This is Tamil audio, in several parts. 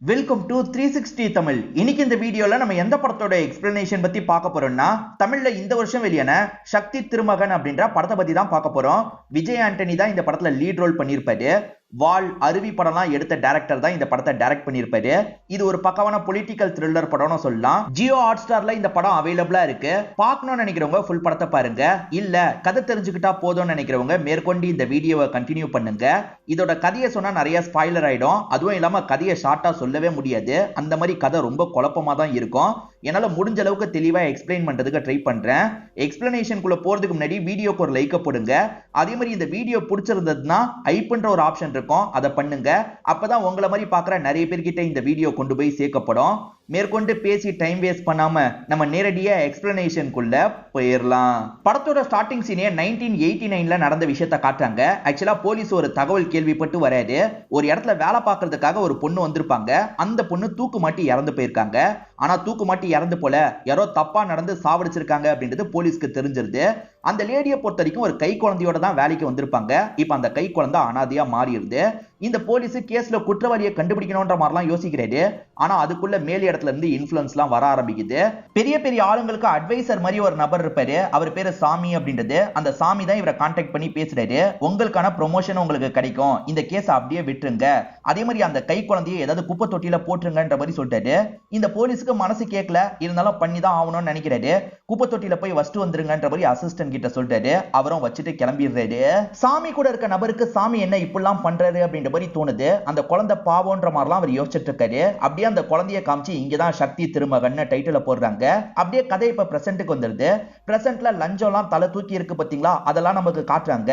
Welcome to 360 Tamil. இன்னைக்கு இந்த வீடியோல நம்ம எந்த படத்தோட எக்ஸ்பிளனேஷன் பத்தி பார்க்க போறோம்னா, தமிழ்ல இந்த வருஷம் வெளியான சக்தி திருமகன் அப்படின்ற படத்தை பத்தி தான் பார்க்க போறோம். விஜய் ஆண்டனி தான் இந்த படத்துல லீட் ரோல் பண்ணியிருப்பாரு. வால் அருவி படம்லாம் எடுத்த டைரக்டர் தான் இந்த படத்தை டைரக்ட் பண்ணியிருப்பாரு. இது ஒரு பக்கவான பொலிட்டிக்கல் த்ரில்லர் படம்னு சொல்லலாம். ஜியோ ஹாட் ஸ்டார்ல இந்த படம் அவைலபிளா இருக்கு. பார்க்கணும்னு நினைக்கிறவங்க ஃபுல் படத்தை பாருங்க. இல்ல கதை தெரிஞ்சுக்கிட்டா போதும்னு நினைக்கிறவங்க மேற்கொண்டு இந்த வீடியோவை கண்டினியூ பண்ணுங்க. இதோட கதையை சொன்னா நிறைய ஸ்பாயிலர் ஆயிடும். அதுவும் இல்லாம கதையை ஷார்ட்டா சொல்லவே முடியாது. அந்த மாதிரி கதை ரொம்ப குழப்பமா தான் இருக்கும். என்னால முடிஞ்ச அளவுக்கு தெளிவா எக்ஸ்பிளைன் பண்றதுக்கு ட்ரை பண்றேன். எக்ஸ்பிளனேஷனுக்குள்ள போறதுக்கு முன்னாடி வீடியோக்கு ஒரு லைக் போடுங்க. அதே மாதிரி இந்த வீடியோ பிடிச்சிருந்ததுன்னா ஐப்ன்ற ஒரு ஆப்ஷன் இருக்கும், அதை பண்ணுங்க. அப்பதான் உங்களை மாதிரி பாக்குற நிறைய பேர்கிட்ட இந்த வீடியோ கொண்டு போய் சேர்க்கப்படும். மேற்கொண்டு பேசி டைம் வேஸ்ட் பண்ணாம நம்ம நேரடியா எக்ஸ்பிளனேஷனுக்குள்ள போயிடலாம். படத்தோட ஸ்டார்டிங் சீனே 1989ல நடந்த விஷயத்தை காட்டுறாங்க. ஆக்சுவலா போலீஸ் ஒரு தகவல் கேள்விப்பட்டு வராது. ஒரு இடத்துல வேலை பார்க்கறதுக்காக ஒரு பொண்ணு வந்திருப்பாங்க. அந்த பொண்ணு தூக்கு மாட்டி இறந்து போயிருக்காங்க. ஆனா தூக்கு மாட்டி இறந்து போல, யாரோ தப்பா நடந்து சாவடிச்சிருக்காங்க அப்படின்றது போலீஸ்க்கு தெரிஞ்சிருது. அந்த லேடியை பொறுத்த வரைக்கும் ஒரு கை குழந்தையோட தான் வேலைக்கு வந்திருப்பாங்க. இப்ப அந்த கை குழந்தை அனாதையா மாறிடுது. இந்த போலீஸ் கேஸ்ல குற்றவாளியை கண்டுபிடிக்கணும்ன்ற மாதிரிலாம் யோசிக்கிறாரு. ஆனா அதுக்குள்ள மேல் இடத்துல இருந்து இன்ஃபுளுன்ஸ்லாம் வர ஆரம்பிக்குது. பெரிய பெரிய ஆளுங்களுக்கு அட்வைசர் மாதிரி ஒரு நபர் இருப்பாரு. அவர் பேரு சாமி அப்படின்றது. அந்த சாமி தான் இவரை கான்டாக்ட் பண்ணி பேசுறாரு. உங்களுக்கான ப்ரொமோஷன் உங்களுக்கு கிடைக்கும், இந்த கேஸ் அப்படியே விட்டுருங்க. அதே மாதிரி அந்த கை குழந்தையை ஏதாவது குப்பை தொட்டியில போட்டுருங்கன்ற மாதிரி சொல்லிட்டாரு. இந்த போலீஸுக்கு மனசு கேட்கல, இருந்தாலும் பண்ணி தான் ஆகணும்னு நினைக்கிறாரு. குப்பை தொட்டியில போய் வச்சுட்டு வந்துருங்கன்ற மாதிரி அசிஸ்டன்ட் கிட்ட சொல்லிட்டாரு. அவரும் வச்சுட்டு கிளம்பிடுறாரு. சாமி கூட இருக்க நபருக்கு சாமி என்ன இப்படிலாம் பண்றாரு அப்படின்ற மாதிரி தோணுது. அந்த குழந்தை பாவம்ன்ற மாதிரிலாம் அவர் யோசிச்சுட்டு இருக்காரு. அப்படியே அந்த குழந்தைய காமிச்சு இங்கதான் சக்தி திருமகன் டைட்டில் போடுறாங்க. அப்படியே கதை இப்ப பிரசன்ட்டுக்கு வந்துருது. பிரசன்ட்ல லஞ்சம்லாம் தலை தூக்கி இருக்கு பாத்தீங்களா, அதெல்லாம் நமக்கு காட்டுறாங்க.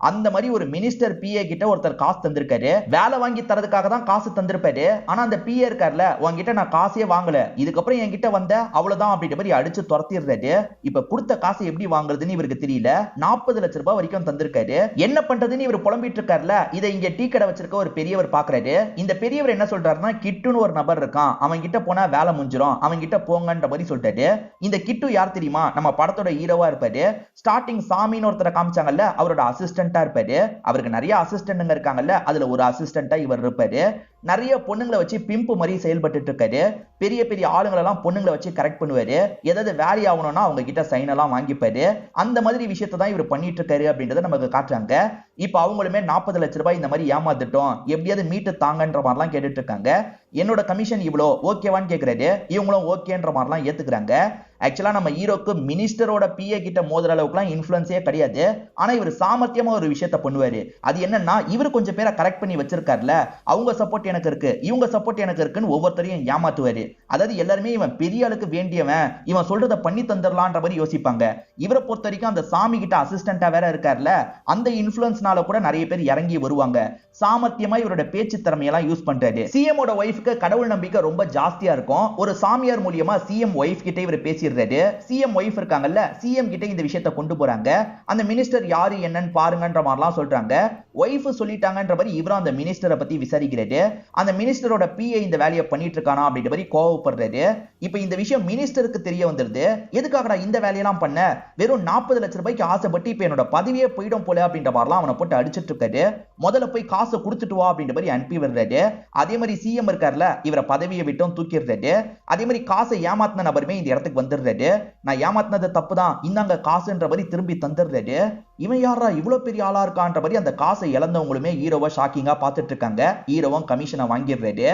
அந்த மாதிரி ஒரு மினிஸ்டர் பிஏ கிட்ட ஒருத்தர் காசு தந்திருக்காரு. வேலை வாங்கி தரதுக்காக தான் காசு தந்திருப்பாரு. ஆனா அந்த பிஏ இருக்கார்ல, உங்ககிட்ட நான் காசே வாங்கல, இதுக்கப்புறம் என்கிட்ட வந்த அவ்வளவுதான் அப்படின்ற மாதிரி அடிச்சு துரத்திடுறாரு. இப்ப கொடுத்த காசு எப்படி வாங்குறதுன்னு இவருக்கு தெரியல. 40 லட்சம் ரூபாய் வரைக்கும் தந்திருக்காரு. என்ன பண்றதுன்னு இவர் புலம்பிட்டு இருக்காருல. இதை இங்க டீ கடை வச்சிருக்க ஒரு பெரியவர் பாக்குறாரு. இந்த பெரியவர் என்ன சொல்றாருன்னா, கிட்டுன்னு ஒரு நபர் இருக்கான், அவன் கிட்ட போனா வேலை முடிஞ்சிரும், அவன் கிட்ட போங்கன்ற மாதிரி சொல்லிட்டாரு. இந்த கிட்டு யார் தெரியுமா? நம்ம படத்தோட ஹீரோவா இருப்பாரு. ஸ்டார்டிங் சாமின்னு ஒருத்தரை காமிச்சாங்கல்ல, அவரோட அசிஸ்டன்டா இருப்பாரு. அவருக்கு நிறைய அசிஸ்டன்ட்ங்க இருக்காங்கல்ல, அதுல ஒரு அசிஸ்டன்டா இவர் இருப்பாரு. நிறைய பொண்ணுங்களை வச்சு பிம்பு மாதிரி செயல்பட்டு இருக்காரு. பெரிய பெரிய ஆளுங்களை எல்லாம் பொண்ணுங்களை வச்சு கரெக்ட் பண்ணுவாரு. ஏதாவது வேலை ஆகணும்னா அவங்க கிட்ட சைன் எல்லாம் வாங்கிப்பாரு. அந்த மாதிரி விஷயத்தை தான் இவர் பண்ணிட்டு இருக்காரு அப்படின்றத நமக்கு காட்டுறாங்க. இப்ப அவங்களுமே 40 லட்சம் ரூபாய் இந்த மாதிரி ஏமாத்துட்டோம், எப்படியாவது மீட்டு தாங்கன்ற மாதிரிலாம் கேட்டுட்டு இருக்காங்க. என்னோட கமிஷன் இவ்வளோ ஓகேவான்னு கேட்கறாரு. இவங்களும் ஓகேன்ற மாதிரிலாம் ஏத்துக்கிறாங்க. ஆக்சுவலா நம்ம ஹீரோக்கு மினிஸ்டரோட பிஏ கிட்ட மோதுற அளவுக்குலாம் இன்ஃபுளுன்ஸே கிடையாது. ஆனா இவர் சாமர்த்தியமா ஒரு விஷயத்த பண்ணுவாரு. அது என்னன்னா, இவர் கொஞ்சம் பேரை கரெக்ட் பண்ணி வச்சிருக்காருல, அவங்க சப்போர்ட் எனக்கு இருக்கு, இவங்க சப்போர்ட் எனக்கு இருக்குன்னு ஒவ்வொருத்தரையும் ஏமாத்துவாரு. அதாவது எல்லாருமே இவன் பெரிய ஆளுக்கு வேண்டியவன், இவன் சொல்றத பண்ணி தந்துடலான்ற மாதிரி யோசிப்பாங்க. இவரை பொறுத்த வரைக்கும் அந்த சாமி கிட்ட அசிஸ்டன்டா வேற இருக்காருல, அந்த இன்ஃபுளுன்ஸ்னால கூட நிறைய பேர் இறங்கி வருவாங்க. சாமர்த்தியமா இவரோட பேச்சு திறமையெல்லாம் யூஸ் பண்றாரு. சிஎமோட ஒய்ஃப்க்கு கடவுள் நம்பிக்கை ரொம்ப ஜாஸ்தியா இருக்கும். ஒரு சாமியார் மூலியமா சிஎம் ஒய்ஃப் கிட்ட இவர் பேசிடுறாரு. சிஎம் ஒய்ஃப் இருக்காங்கல்ல, சிஎம் கிட்ட இந்த விஷயத்தை கொண்டு போறாங்க. அந்த மினிஸ்டர் யாரு என்னன்னு பாருங்கன்ற மாதிரிலாம் சொல்றாங்க. ஒய்ஃப் சொல்லிட்டாங்கன்ற மாதிரி இவரும் அந்த மினிஸ்டரை பத்தி விசாரிக்கிறாரு. அந்த மினிஸ்டரோட பிஏ இந்த வேலையை பண்ணிட்டு இருக்கானா அப்படின்ற மாதிரி கோவப்படுறாரு. இப்ப இந்த விஷயம் மினிஸ்டருக்கு தெரிய வந்துருது. எதுக்காகடா இந்த வேலையெல்லாம் பண்ண, வெறும் 40 லட்சம் ரூபாய்க்கு ஆசைப்பட்டு இப்ப என்னோட பதவியே போயிடும் போல அப்படின்ற மாதிரிலாம் அவனை போட்டு அடிச்சிட்டு இருக்காரு. முதல்ல போய் காசை கொடுத்துட்டு வா அப்படின்ற மாதிரி அனுப்பி விடுறாரு. அதே மாதிரி சிஎம் இருக்காருல, இவரை பதவியை விட்டும் தூக்கிடுறாரு. அதே மாதிரி காசை ஏமாத்தின நபருமே இந்த இடத்துக்கு வந்துடுறாரு. நான் ஏமாத்தினது தப்பு தான், இந்தாங்க காசுன்ற மாதிரி திரும்பி தந்துடுறாரு. இவன் யாரா இவ்வளவு பெரிய ஆளா இருக்கான்ற மாதிரி அந்த காசை இழந்தவங்களுமே ஹீரோவை ஷாக்கிங்கா பார்த்துட்டு இருக்காங்க. ஹீரோவும் கமிஷனை வாங்கிடுறாரு.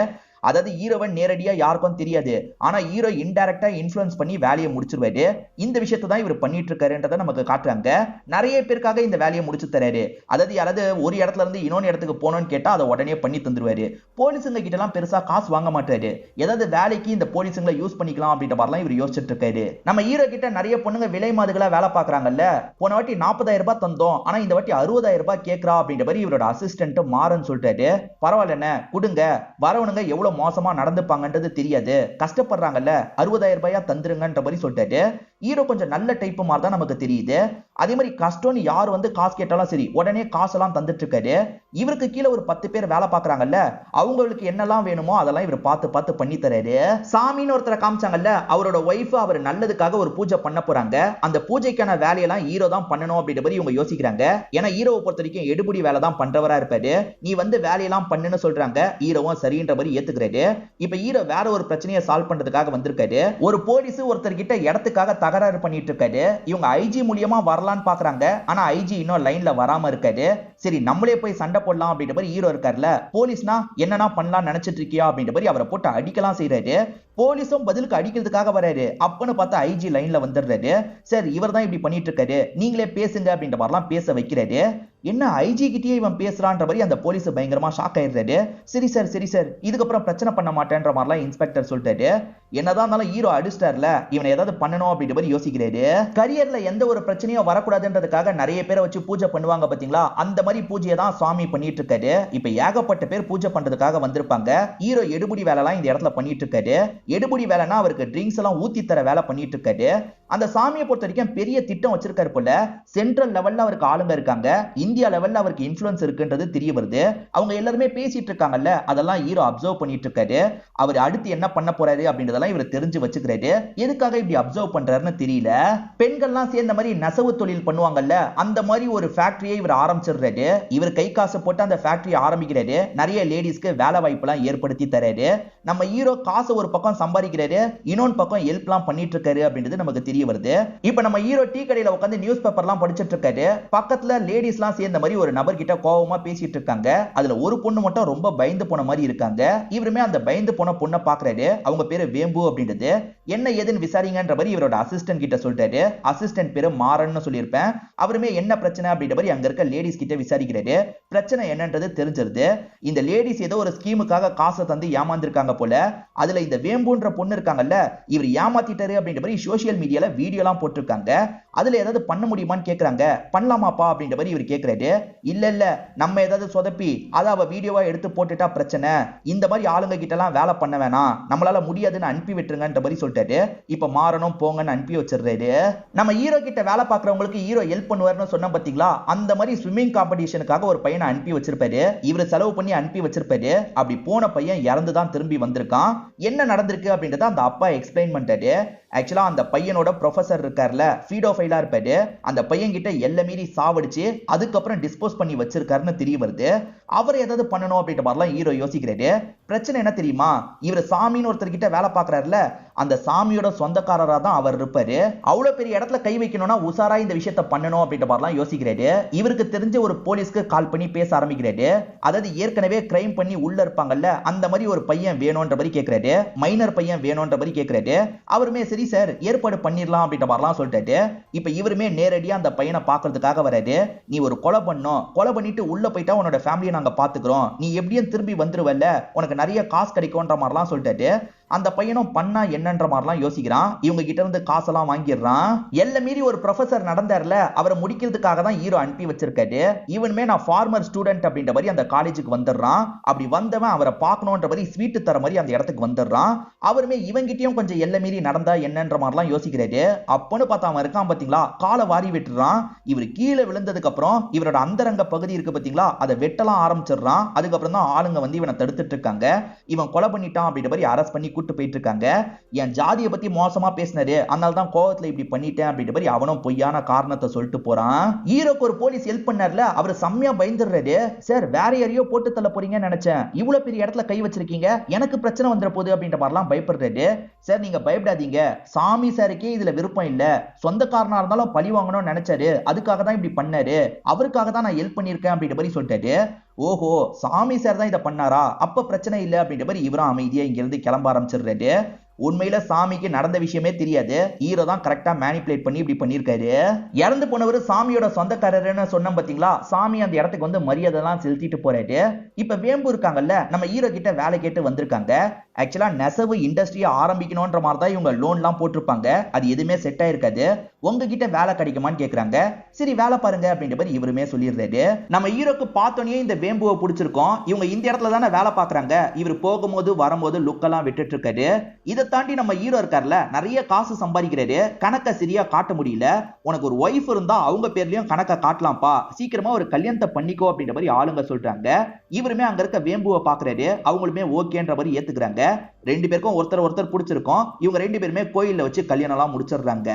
அதாவது ஹீரோவன் நேரடியா யாருக்கும் தெரியாது, ஆனா ஹீரோ இன்டைரக்டா இன்ஃபுளுன்ஸ் பண்ணி வேலையை முடிச்சிருவாரு. இந்த விஷயத்தை தான் இவர் பண்ணிட்டு இருக்காருன்றதை நமக்கு காட்டுறாங்க. நிறைய பேருக்காக இந்த வேலையை முடிச்சு தராரு. அதாவது யாராவது ஒரு இடத்துல இருந்து இன்னொரு இடத்துக்கு போகணும்னு கேட்டா அதை உடனே பண்ணி தந்துருவாரு. போலீஸுங்க கிட்ட எல்லாம் பெருசா காசு வாங்க மாட்டாரு. ஏதாவது வேலைக்கு இந்த போலீஸுங்களை யூஸ் பண்ணிக்கலாம் அப்படின்ற மாதிரிலாம் இவர் யோசிச்சுட்டு இருக்காரு. நம்ம ஹீரோ கிட்ட நிறைய பொண்ணுங்க விலை மாதுகளா வேலை பாக்குறாங்கல்ல, போன வாட்டி 40,000 ரூபாய் தந்தோம், ஆனா இந்த வாட்டி 60,000 ரூபாய் கேட்கறா அப்படின்ற மாதிரி இவரோட அசிஸ்டன்ட் மாறன்னு சொல்லிட்டாரு. பரவாயில்ல என்ன கொடுங்க, வரவனுங்க எவ்வளவு மோசமா நடந்துப்பாங்கன்றது தெரியாது, கஷ்டப்படுறாங்கல்ல, 60,000 ரூபாயா தந்துருங்கன்ற மாதிரி சொல்லிட்டாரு. ஹீரோ கொஞ்சம் நல்ல டைப் மாதிரி தான் நமக்கு தெரியுது. அதே மாதிரி கஷ்டம்னு யார் வந்து காசு கேட்டாலும் சரி உடனே காசெல்லாம் தந்துட்டு இருக்காரு. இவருக்கு கீழே ஒரு 10 பேர் வேலை பாக்குறாங்கல்ல, அவங்களுக்கு என்னெல்லாம் வேணுமோ அதெல்லாம் இவர் பார்த்து பார்த்து பண்ணி தராரு. சாமின்னு ஒருத்தரை காமிச்சாங்கல்ல, அவரோட ஒய்ஃப் அவர் நல்லதுக்காக ஒரு பூஜை பண்ண போறாங்க. அந்த பூஜைக்கான வேலையெல்லாம் ஹீரோ தான் பண்ணணும் அப்படின்ற மாதிரி இவங்க யோசிக்கிறாங்க. ஏன்னா ஹீரோவை பொறுத்த வரைக்கும் எடுபடி வேலை தான் பண்றவரா இருப்பாரு. நீ வந்து வேலையெல்லாம் பண்ணுன்னு சொல்றாங்க. ஹீரோவும் சரின்ற மாதிரி ஏத்துக்கிறாரு. ஏத்துக்கிறாரு. இப்ப ஹீரோ வேற ஒரு பிரச்சனையை சால்வ் பண்றதுக்காக வந்திருக்காரு. ஒரு போலீஸ் ஒருத்தர் கிட்ட இடத்துக்காக தகராறு பண்ணிட்டு இருக்காரு. இவங்க ஐஜி மூலியமா வரலான்னு பாக்குறாங்க. ஆனா ஐஜி இன்னும் லைன்ல வராம இருக்காரு. சரி நம்மளே போய் சண்டை போடலாம் அப்படின்ற மாதிரி ஹீரோ இருக்காருல, போலீஸ்னா என்னன்னா பண்ணலாம் நினைச்சிட்டு இருக்கியா அப்படின்ற மாதிரி அவரை போட்டு அடிக்கலாம் செய்யறாரு. போலீஸும் பதிலுக்கு அடிக்கிறதுக்காக வராரு. அப்பன்னு பார்த்தா ஐஜி லைன்ல வந்துடுறாரு. சார் இவர் தான் இப்படி பண்ணிட்டு இருக்காரு, நீங்களே பேசுங்க அப்படின்ற மாதிரிலாம் பேச வைக்கிறாரு. என்ன ஐஜி கிட்டே இவன் பேசுறான்ற மாதிரி அந்த போலீஸ் பயங்கரமா ஷாக் ஆயிடுறாரு. சரி சார் இதுக்கப்புறம் பிரச்சனை பண்ண மாட்டேன்ற மாதிரிலாம் இன்ஸ்பெக்டர் சொல்லிட்டாரு. என்னதான் இருந்தாலும் ஹீரோ அடிஸ்டார்ல, இவனை ஏதாவது பண்ணணும் அப்படின்ற மாதிரி யோசிக்கிறாரு. கரியர்ல எந்த ஒரு பிரச்சனையும் வரக்கூடாதுன்றதுக்காக நிறைய பேரை வச்சு பூஜை பண்ணுவாங்க பாத்தீங்களா, அந்த மாதிரி பூஜையை தான் சுவாமி பண்ணிட்டு இருக்காரு. இப்ப ஏகப்பட்ட பேர் பூஜை பண்றதுக்காக வந்திருப்பாங்க. ஹீரோ எடுபடி வேலை எல்லாம் இந்த இடத்துல பண்ணிட்டு இருக்காரு. எடுபடி வேலைனா அவருக்கு ட்ரிங்க்ஸ் எல்லாம் ஊத்தி தர வேலை பண்ணிட்டு இருக்காரு. அந்த சாமியை பொறுத்த வரைக்கும் பெரிய திட்டம் வச்சிருக்காரு போல. சென்ட்ரல் லெவல்ல அவருக்கு ஆளுங்க இருக்காங்க, இந்தியா லெவல்ல அவருக்கு இன்ஃப்ளூயன்ஸ் இருக்குன்றது தெரிய வருது. அவங்க எல்லாருமே பேசிட்டு இருக்காங்கல்ல, அதெல்லாம் ஹீரோ அப்சர்வ் பண்ணிட்டு இருக்காரு. அவர் அடுத்து என்ன பண்ண போறாரு அப்படின்றதெல்லாம் இவர் தெரிஞ்சு வச்சுக்கிறாரு. எதுக்காக இப்படி அப்சர்வ் பண்றாருன்னு தெரியல. பெண்கள்லாம் சேர்ந்த மாதிரி நெசவு தொழில் பண்ணுவாங்கல்ல, அந்த மாதிரி ஒரு ஃபேக்டரியை இவர் ஆரம்பிச்சிடுறாரு. இவர் கை காசு போட்டு அந்த ஃபேக்டரியை ஆரம்பிக்கிறாரு. நிறைய லேடிஸ்க்கு வேலை வாய்ப்பு எல்லாம் ஏற்படுத்தி தராரு. நம்ம ஹீரோ காசு ஒரு பக்கம் சம்பாதிக்கிறாரு, இன்னொன்று பக்கம் ஹெல்ப் எல்லாம் பண்ணிட்டு இருக்காரு அப்படின்றது நமக்கு தெரிய வருது. இப்ப நம்ம ஹீரோ டீ கடையில உட்கார்ந்து நியூஸ் பேப்பர்லாம் படிச்சிட்டு இருக்காரு. பக்கத்துல லேடிஸ் எல்லாம் சேர்ந்த மாதிரி ஒரு நபர் கிட்ட கோவமா பேசிட்டு இருக்காங்க. அதுல ஒரு பொண்ணு மட்டும் ரொம்ப பயந்து போன மாதிரி இருக்காங்க. இவருமே அந்த பயந்து போன பொண்ணை பாக்குறாரு. அவங்க பேரு வேம்பு அப்படின்றது. என்ன ஏதுன்னு விசாரிங்கன்ற மாதிரி இவரோட அசிஸ்டன்ட் கிட்ட சொல்லிட்டாரு. அசிஸ்டன்ட் பேரு மாறன்னு சொல்லியிருப்பேன். அவருமே என்ன பிரச்சனை அப்படின்ற மாதிரி அங்க இருக்க லேடிஸ் கிட்ட விசாரிக்கிறாரு. பிரச்சனை என்னன்றது தெரிஞ்சிருது. இந்த லேடிஸ் ஏதோ ஒரு ஸ்கீமுக்காக காசை தந்து ஏமாந்திருக்காங்க போல. அதுல இந்த வேம்புன்ற பொண்ணு இருக்காங்கல்ல, இவர் ஏமாத்திட்டாரு அப்படின்ற மாதிரி சோசியல் மீடியால வீடியோ எல்லாம் போட்டிருக்காங்க. அதுல ஏதாவது பண்ண முடியுமான்னு கேக்குறாங்க. பண்ணலாமாப்பா அப்படின்ற மாதிரி இவர் கேக்குறாரு. இல்ல நம்ம ஏதாவது சொதப்பி அதை அவ வீடியோவா எடுத்து போட்டுட்டா பிரச்சனை, இந்த மாதிரி ஆளுங்க கிட்ட எல்லாம் வேலை பண்ண வேணாம், நம்மளால முடியாதுன்னு அனுப்பி விட்டுருங்கன்ற மாதிரி சொல்லிட்டாரு. இப்ப மாறணும் போங்கன்னு அனுப்பி வச்சிடுறாரு. நம்ம ஹீரோ கிட்ட வேலை பார்க்கறவங்களுக்கு ஹீரோ ஹெல்ப் பண்ணுவாருன்னு சொன்ன பாத்தீங்களா, அந்த மாதிரி ஸ்விம்மிங் காம்படிஷனுக்காக ஒரு பையனை அனுப்பி வச்சிருப்பாரு. இவர் செலவு பண்ணி அனுப்பி வச்சிருப்பாரு. அப்படி போன பையன் இறந்துதான் திரும்பி வந்திருக்கான். என்ன நடந்திருக்கு அப்படின்றத அந்த அப்பா எக்ஸ்பிளைன் பண்ணிட்டாரு. ஆக்சுவலா அந்த பையனோட ப்ரொஃபசர் இருக்கார்ல, ஃபீடோஃபைலா இருப்பாரு. அந்த பையன் கிட்ட எல்லை மீறி சாவடிச்சு அதுக்கப்புறம் டிஸ்போஸ் பண்ணி வச்சிருக்காருன்னு தெரிய வருது. அவர் ஏதாவது பண்ணணும் அப்படின்ற மாதிரிலாம் ஹீரோ யோசிக்கிறாரு. பிரச்சனை என்ன தெரியுமா, இவர் சாமின்னு ஒருத்தர் கிட்ட வேலை பார்க்கறாருல, அந்த சாமியோட சொந்தக்காரரா தான் அவர் இருப்பாரு. அவ்வளவு பெரிய இடத்துல கை வைக்கணும்னா உசாரா இந்த விஷயத்த பண்ணணும் அப்படின்ற மாதிரிலாம் யோசிக்கிறாரு. இவருக்கு தெரிஞ்ச ஒரு போலீஸ்க்கு கால் பண்ணி பேச ஆரம்பிக்கிறாரு. அதாவது ஏற்கனவே கிரைம் பண்ணி உள்ள இருப்பாங்கல்ல, அந்த மாதிரி ஒரு பையன் வேணும்ன்ற மாதிரி கேட்கிறாரு. மைனர் பையன் வேணும்ன்ற மாதிரி கேட்கிறாரு. அவருமே சரி சார் ஏற்பாடு பண்ணிடலாம் அப்படின்ற மாதிரிலாம் சொல்லிட்டாரு. இப்ப இவருமே நேரடியா அந்த பையனை பார்க்கறதுக்காக வராரு. நீ ஒரு கொலை பண்ணோம், கொலை பண்ணிட்டு உள்ள போயிட்டா உன்னோட ஃபேமிலியை நாங்க பாத்துக்கிறோம், நீ எப்படியும் திரும்பி வந்துருவல்ல, உனக்கு நிறைய காசு கிடைக்கும்ன்ற மாதிரிலாம் சொல்லிட்டாரு. அந்த பையனும் பண்ணா என்னன்ற மாதிரிலாம் யோசிக்கிறான். இவங்க கிட்ட இருந்து காசெல்லாம் வாங்கிடுறான். எல்லை மீறி ஒரு ப்ரொஃபசர் நடந்தார்ல, அவரை முடிக்கிறதுக்காக தான் ஹீரோ அனுப்பி வச்சிருக்காரு. இவனுமே நான் ஃபார்மர் ஸ்டூடெண்ட் அப்படின்ற மாதிரி அந்த காலேஜுக்கு வந்துடுறான். அப்படி வந்தவன் அவரை பார்க்கணுன்ற மாதிரி ஸ்வீட்டு தர மாதிரி அந்த இடத்துக்கு வந்துடுறான். அவருமே இவங்கிட்டயும் கொஞ்சம் எல்லை மீறி நடந்தா என்னன்ற மாதிரிலாம் யோசிக்கிறாரு. அப்பன்னு பார்த்தா அவன் இருக்கான் பாத்தீங்களா, காலை வாரி விட்டுறான். இவர் கீழே விழுந்ததுக்கு அப்புறம் இவரோட அந்தரங்க பகுதி இருக்கு பாத்தீங்களா, அதை வெட்டலாம் ஆரம்பிச்சிடுறான். அதுக்கப்புறம் தான் ஆளுங்க வந்து இவனை தடுத்துட்டு இருக்காங்க. இவன் கொலை பண்ணிட்டான் அப்படின்ற மாதிரி அரெஸ்ட் பண்ணி கூட்டு போயிட்டு இருக்காங்க. என் ஜாதியை பத்தி மோசமா பேசினாரு, அதனால தான் கோவத்துல இப்படி பண்ணிட்டேன் அப்படின்ற மாதிரி அவனும் பொய்யான காரணத்தை சொல்லிட்டு போறான். ஹீரோக்கு ஒரு போலீஸ் ஹெல்ப் பண்ணார்ல, அவர் செம்மையா பயந்துடுறாரு. சார் வேற யாரையோ போட்டு தள்ள போறீங்கன்னு நினைச்சேன், இவ்வளவு பெரிய இடத்துல கை வச்சிருக்கீங்க, எனக்கு பிரச்சனை வந்துட போகுது அப்படின்ற மாதிரிலாம் பயப்படுறாரு. சார் நீங்க பயப்படாதீங்க, சாமி சாருக்கே இதுல விருப்பம் இல்ல, சொந்தக்காரனா இருந்தாலும் பழி வாங்கணும்னு நினைச்சாரு, அதுக்காக தான் இப்படி பண்ணாரு, அவருக்காக தான் நான் ஹெல்ப் பண்ணிருக்கேன் அப்படின்ற மாதிரி சொல்லிட்டாரு. ஓஹோ சாமி சார் தான் இதை பண்ணாரா, அப்ப பிரச்சனை இல்லை அப்படின்ற மாதிரி இவரும் அமைதியா இங்க இருந்து கிளம்ப ஆரம்பிச்சிடுறாரு. உண்மையில சாமிக்கு நடந்த விஷயமே தெரியாது, ஹீரோ தான் கரெக்டா மேனிபுலேட் பண்ணி இப்படி பண்ணிருக்காரு. இறந்து போனவர் சாமியோட சொந்தக்காரர்னு சொன்ன பாத்தீங்களா, சாமி அந்த இடத்துக்கு வந்து மரியாதை எல்லாம் செலுத்திட்டு போறாரு. இப்ப வேம்பு இருக்காங்கல்ல, நம்ம ஹீரோ கிட்ட வேலை கேட்டு வந்திருக்காங்க. ஆக்சுவலா நெசவு இண்டஸ்ட்ரியை ஆரம்பிக்கணும்ன்ற மாதிரி தான் இவங்க லோன் எல்லாம் போட்டிருப்பாங்க. அது எதுவுமே செட் ஆயிருக்காது. உங்ககிட்ட வேலை கிடைக்குமான்னு கேக்குறாங்க. சரி வேலை பாருங்க அப்படின்ற மாதிரி இவருமே சொல்லிடுறாரு. நம்ம ஹீரோக்கு பார்த்தோன்னே இந்த வேம்புவை பிடிச்சிருக்கோம். இவங்க இந்த இடத்துல தானே வேலை பாக்குறாங்க. இவர் போகும்போது வரும்போது லுக் எல்லாம் விட்டுட்டு இருக்காரு. இதை தாண்டி நம்ம ஹீரோ இருக்கார்ல, நிறைய காசு சம்பாதிக்கிறாரு. கணக்கை சரியா காட்ட முடியல. உனக்கு ஒரு ஒய்ஃப் இருந்தா அவங்க பேர்லயும் கணக்கை காட்டலாம்ப்பா, சீக்கிரமா ஒரு கல்யாணத்தை பண்ணிக்கோ அப்படின்ற மாதிரி ஆளுங்க சொல்றாங்க. இவருமே அங்க இருக்க வேம்புவை பாக்குறாரு. அவங்களுமே ஓகேன்ற மாதிரி ஏத்துக்கிறாங்க. ரெண்டு பேருக்கும் ஒருத்தர் பிடிச்சிருக்கும். இவங்க ரெண்டு பேருமே கோயில்ல வச்சு கல்யாணம் எல்லாம் முடிச்சிடுறாங்க.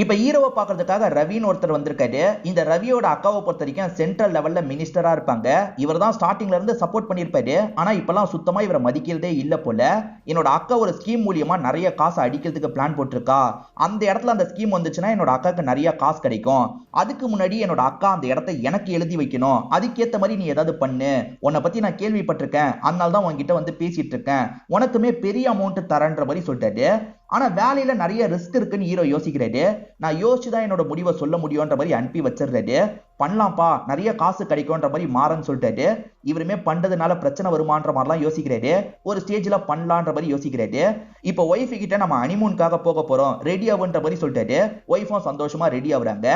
இப்ப ஹீரோ ஹீரோவை பார்க்கறதுக்காக ரவின்னு ஒருத்தர் வந்திருக்காரு. இந்த ரவியோட அக்காவை பொறுத்த வரைக்கும் சென்ட்ரல் லெவல்ல மினிஸ்டரா இருப்பாங்க. இவர் தான் ஸ்டார்டிங்ல இருந்து சப்போர்ட் பண்ணிருப்பாரு. ஆனா இப்பெல்லாம் சுத்தமா இவரை மதிக்கிறதே இல்ல போல. என்னோட அக்கா ஒரு ஸ்கீம் மூலியமா நிறைய காசு அடிக்கிறதுக்கு பிளான் போட்டிருக்கா. அந்த இடத்துல அந்த ஸ்கீம் வந்துச்சுன்னா என்னோட அக்காக்கு நிறைய காசு கிடைக்கும். அதுக்கு முன்னாடி என்னோட அக்கா அந்த இடத்தை எனக்கு எழுதி வைக்கணும். அதுக்கேத்த மாதிரி நீ ஏதாவது பண்ணு. உன்னை பத்தி நான் கேள்விப்பட்டிருக்கேன். அதனால தான் உன்கிட்ட வந்து பேசிட்டு இருக்கேன். உனக்குமே பெரிய அமௌண்ட் தரேன்ற மாதிரி சொல்லிட்டாரு. ஆனா வேலையில நிறைய ரிஸ்க் இருக்குன்னு ஹீரோ யோசிக்கிறாரு. நான் யோசிச்சுதான் என்னோட முடிவை சொல்ல முடியும்ன்ற மாதிரி அனுப்பி வச்சிடுறாரு. பண்ணலாம்ப்பா, நிறைய காசு கிடைக்கும்ன்ற மாதிரி மாறன்னு சொல்லிட்டாரு. இவருமே பண்றதுனால பிரச்சனை வருமான்ற மாதிரிலாம் யோசிக்கிறாரு. ஒரு ஸ்டேஜ்ல பண்ணலான்ற மாதிரி யோசிக்கிறாரு. இப்போ ஒய்ஃப் கிட்ட நம்ம ஹனிமூனுக்காக போக போறோம், ரெடி ஆகுன்ற மாதிரி சொல்லிட்டாரு. ஒய்ஃபும் சந்தோஷமா ரெடி ஆகுறாங்க.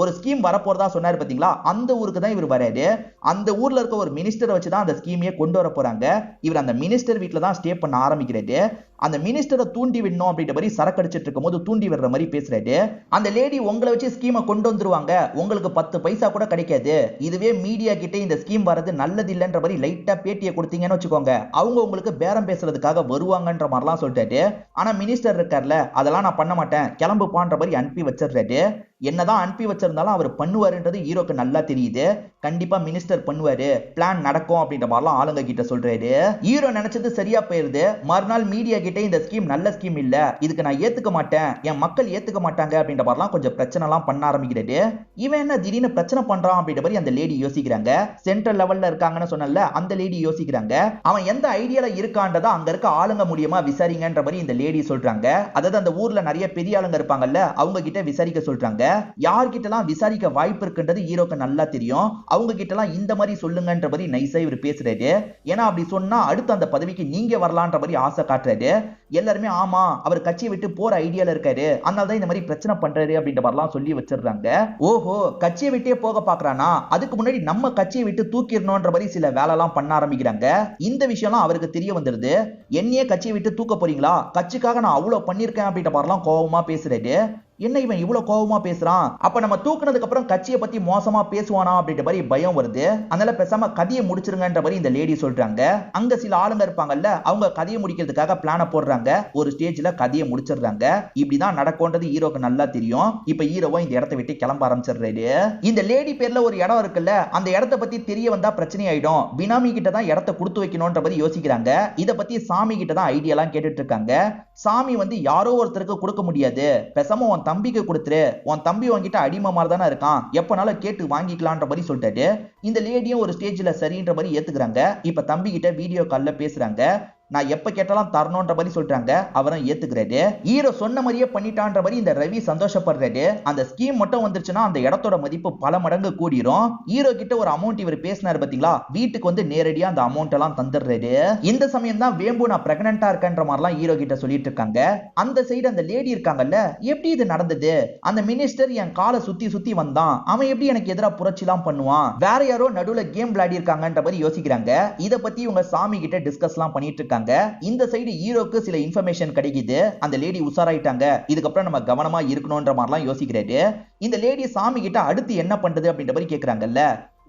ஒரு ஸ்கீம் வரப்போறதா சொன்னாரு பாத்தீங்களா, அந்த ஊருக்கு தான் இவர் வராரு. அந்த ஊர்ல இருக்க ஒரு மினிஸ்டரை வச்சுதான் அந்த ஸ்கீமையே கொண்டு வர போறாங்க. இவர் அந்த மினிஸ்டர் வீட்டுல தான் ஸ்டே பண்ண ஆரம்பிக்கிறாரு. அந்த மினிஸ்டரை தூண்டி விடணும் அப்படின்ற மாதிரி சரக்கு அடிச்சிட்டு இருக்கும் போது தூண்டி விடுற மாதிரி பேசுறாரு. அந்த லேடி உங்களை வச்சு ஸ்கீமை கொண்டு வந்துருவாங்க, உங்களுக்கு 10 பைசா கூட கிடைக்காது. இதுவே மீடியா கிட்ட இந்த ஸ்கீம் வரது நல்லது இல்லைன்ற மாதிரி லைட்டா பேட்டியை கொடுத்தீங்கன்னு வச்சுக்கோங்க, அவங்க உங்களுக்கு பேரம் பேசுறதுக்காக வருவாங்கன்ற மாதிரிலாம் சொல்லிட்டாரு. ஆனா மினிஸ்டர் இருக்கார்ல, அதெல்லாம் நான் பண்ண மாட்டேன், கிளம்புப்பான்ற மாதிரி அனுப்பி வச்சிடுறாரு. என்னதான் அனுப்பி வச்சிருந்தாலும் அவர் பண்ணுவாருன்றது ஹீரோக்கு நல்லா தெரியுது. கண்டிப்பா மினிஸ்டர் பண்ணுவாரு, பிளான் நடக்கும் அப்படின்ற மாதிரிலாம் ஆளுங்க கிட்ட சொல்றாரு. ஹீரோ நினைச்சது சரியா போயிருது. மறுநாள் மீடியா கிட்ட இந்த ஸ்கீம் நல்ல ஸ்கீம் இல்ல, இதுக்கு நான் ஏத்துக்க மாட்டேன், என் மக்கள் ஏத்துக்க மாட்டாங்க அப்படின்ற மாதிரிலாம் கொஞ்சம் பிரச்சனை எல்லாம் பண்ண ஆரம்பிக்கிறாரு. இவன் என்ன திடீர்னு பிரச்சனை பண்றான் அப்படின்ற மாதிரி அந்த லேடி யோசிக்கிறாங்க. சென்ட்ரல் லெவல்ல இருக்காங்கன்னு சொன்னல, அந்த லேடி யோசிக்கிறாங்க. அவன் எந்த ஐடியால இருக்கான்றதா அங்க இருக்க ஆளுங்க மூலியமா விசாரிங்கன்ற மாதிரி இந்த லேடி சொல்றாங்க. அதாவது அந்த ஊர்ல நிறைய பெரிய ஆளுங்க இருப்பாங்கல்ல, அவங்க கிட்ட விசாரிக்க சொல்றாங்க. யார்கிட்டலாம் விசாரிக்க வாய்ப்பு இருக்குன்றது ஹீரோக்கு நல்லா தெரியும். அவங்க கிட்டலாம் இந்த மாதிரி சொல்லுங்கன்ற மாதிரி நைஸா இவர் பேசுறாரு. ஏன்னா அப்படி சொன்னா அடுத்து அந்த பதவிக்கு நீங்க வரலான்ற மாதிரி ஆசை காட்டுறாரு. எல்லாருமே ஆமா, அவர் கட்சியை விட்டு போற ஐடியால இருக்காரு, அதனால தான் இந்த மாதிரி பிரச்சனை பண்றாரு அப்படின்ற மாதிரிலாம் சொல்லி வச்சிடுறாங்க. ஓஹோ, கட்சியை விட்டே போக பாக்குறானா, அதுக்கு முன்னாடி நம்ம கட்சியை விட்டு தூக்கிடணும்ன்ற மாதிரி சில வேலை எல்லாம் பண்ண ஆரம்பிக்கிறாங்க. இந்த விஷயம்லாம் அவருக்கு தெரிய வந்துருது. என்னையே கட்சியை விட்டு தூக்க போறீங்களா, கட்சிக்காக நான் அவ்வளவு பண்ணிருக்கேன் அப்படின்ற மாதிரிலாம் கோபமா பேசுறாரு. என்ன இவன் இவ்வளவு கோபமா பேசுறான், அப்ப நம்ம தூக்குனதுக்கு அப்புறம் கட்சியை பத்தி மோசமா பேசுவானா அப்படின்ற மாதிரி பயம் வருது. அதனால பேசாம கதையை முடிச்சிருங்கன்ற மாதிரி இந்த லேடி சொல்றாங்க. அங்க சில ஆளுங்க இருப்பாங்கல்ல, அவங்க கதையை முடிக்கிறதுக்காக பிளான போடுறாங்க. ஒரு ஸ்டேஜ்ல கதையை முடிச்சிடுறாங்க. இப்படிதான் நடக்கும்ன்றது ஹீரோக்கு நல்லா தெரியும். இப்ப ஹீரோவா இந்த இடத்தை விட்டு கிளம்ப ஆரம்பிச்சிடுறாரு. இந்த லேடி பேர்ல ஒரு இடம் இருக்குல்ல, அந்த இடத்தை பத்தி தெரிய வந்தா பிரச்சனை ஆயிடும். பினாமி கிட்ட தான் இடத்தை கொடுத்து வைக்கணும்ன்ற மாதிரி யோசிக்கிறாங்க. இத பத்தி சாமி கிட்ட தான் ஐடியா எல்லாம் கேட்டுட்டு இருக்காங்க. சாமி வந்து யாரோ ஒருத்தருக்கு கொடுக்க முடியாது, பேசாம உன் தம்பிக்கு கொடுத்துரு, உன் தம்பி வாங்கிட்ட அடிமை மாதிரி தானே இருக்கான், எப்பனாலும் கேட்டு வாங்கிக்கலான்ற மாதிரி சொல்லிட்டாரு. இந்த லேடியும் ஒரு ஸ்டேஜ்ல சரின்ற மாதிரி ஏத்துக்கிறாங்க. இப்ப தம்பி கிட்ட வீடியோ கால்ல பேசுறாங்க. நான் எப்ப கேட்டாலும் தரணும்ன்ற மாதிரி சொல்றாங்க. அவரும் ஏத்துக்கிறாரு. ஹீரோ சொன்ன மாதிரியே பண்ணிட்டான்ற மாதிரி இந்த ரவி சந்தோஷப்படுறாரு. அந்த ஸ்கீம் மட்டும் வந்துருச்சுன்னா அந்த இடத்தோட மதிப்பு பல மடங்கு கூடிரும். ஹீரோ கிட்ட ஒரு அமௌண்ட் இவர் பேசினாரு பாத்தீங்களா, வீட்டுக்கு வந்து நேரடியா அந்த அமௌண்ட் எல்லாம் தந்துடுறாரு. இந்த சமயம் தான் வேம்பு நான் பிரெக்னன்ட்டா இருக்கேன்ற மாதிரிலாம் ஹீரோ கிட்ட சொல்லிட்டு இருக்காங்க. அந்த சைடு அந்த லேடி இருக்காங்கல்ல, எப்படி இது நடந்தது, அந்த மினிஸ்டர் என் காலை சுத்தி சுத்தி வந்தான், அவன் எப்படி எனக்கு எதிராக புரட்சி எல்லாம் பண்ணுவான், வேற யாரோ நடுவுல கேம் விளையாடி இருக்காங்கன்ற மாதிரி யோசிக்கிறாங்க. இத பத்தி இவங்க சாமி கிட்ட டிஸ்கஸ் எல்லாம் பண்ணிட்டு இருக்காங்க. இந்த சைடு ஹீரோக்கு சில இன்ஃபர்மேஷன் கிடைக்குது. அந்த லேடி உசாராயிட்டாங்க, இதுக்கப்புறம் நம்ம கவனமா இருக்கணும்ன்ற மாதிரிலாம் யோசிக்கிறாரு. இந்த லேடி சாமி கிட்ட அடுத்து என்ன பண்றது அப்படின்ற மாதிரி கேக்குறாங்கல்ல.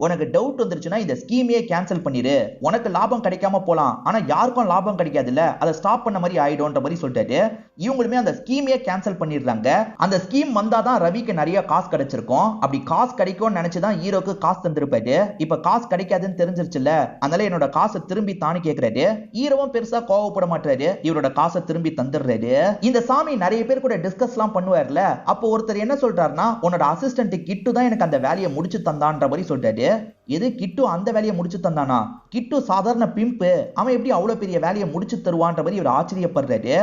உனக்கு டவுட் வந்துருச்சுன்னா இந்த ஸ்கீமையே கேன்சல் பண்ணிரு, உனக்கு லாபம் கிடைக்காம போலாம், ஆனா யாருக்கும் லாபம் கிடைக்காதுல்ல, அதை ஸ்டாப் பண்ண மாதிரி ஆயிடும்ன்ற மாதிரி சொல்லிட்டாரு. இவங்களுமே அந்த ஸ்கீமையே கேன்சல் பண்ணிடுறாங்க. அந்த ஸ்கீம் வந்தாதான் ரவிக்கு நிறைய காசு கிடைச்சிருக்கும். அப்படி காசு கிடைக்கும்னு நினைச்சுதான் ஹீரோக்கு காசு தந்திருப்பாரு. இப்ப காசு கிடைக்காதுன்னு தெரிஞ்சிருச்சுல்ல, அதனால என்னோட காசை திரும்பி தானு கேக்குறாரு. ஹீரோவும் பெருசா கோவப்பட மாட்டாரு, இவரோட காசை திரும்பி தந்துடுறாரு. இந்த சாமி நிறைய பேர் கூட டிஸ்கஸ் எல்லாம் பண்ணுவார்ல, அப்போ ஒருத்தர் என்ன சொல்றாருன்னா, உன்னோட அசிஸ்டன்ட் கிட்டு தான் எனக்கு அந்த வேலையை முடிச்சு தந்தான்ற மாதிரி சொல்லிட்டாரு. எது கிட்டு அந்த வேலையை முடிச்சு தந்தானா, கிட்டு சாதாரண பிம்பு, அவன் எப்படி அவ்வளவு பெரிய வேலையை முடிச்சு தருவான்ற மாதிரி இவர் ஆச்சரியப்படுறாரு.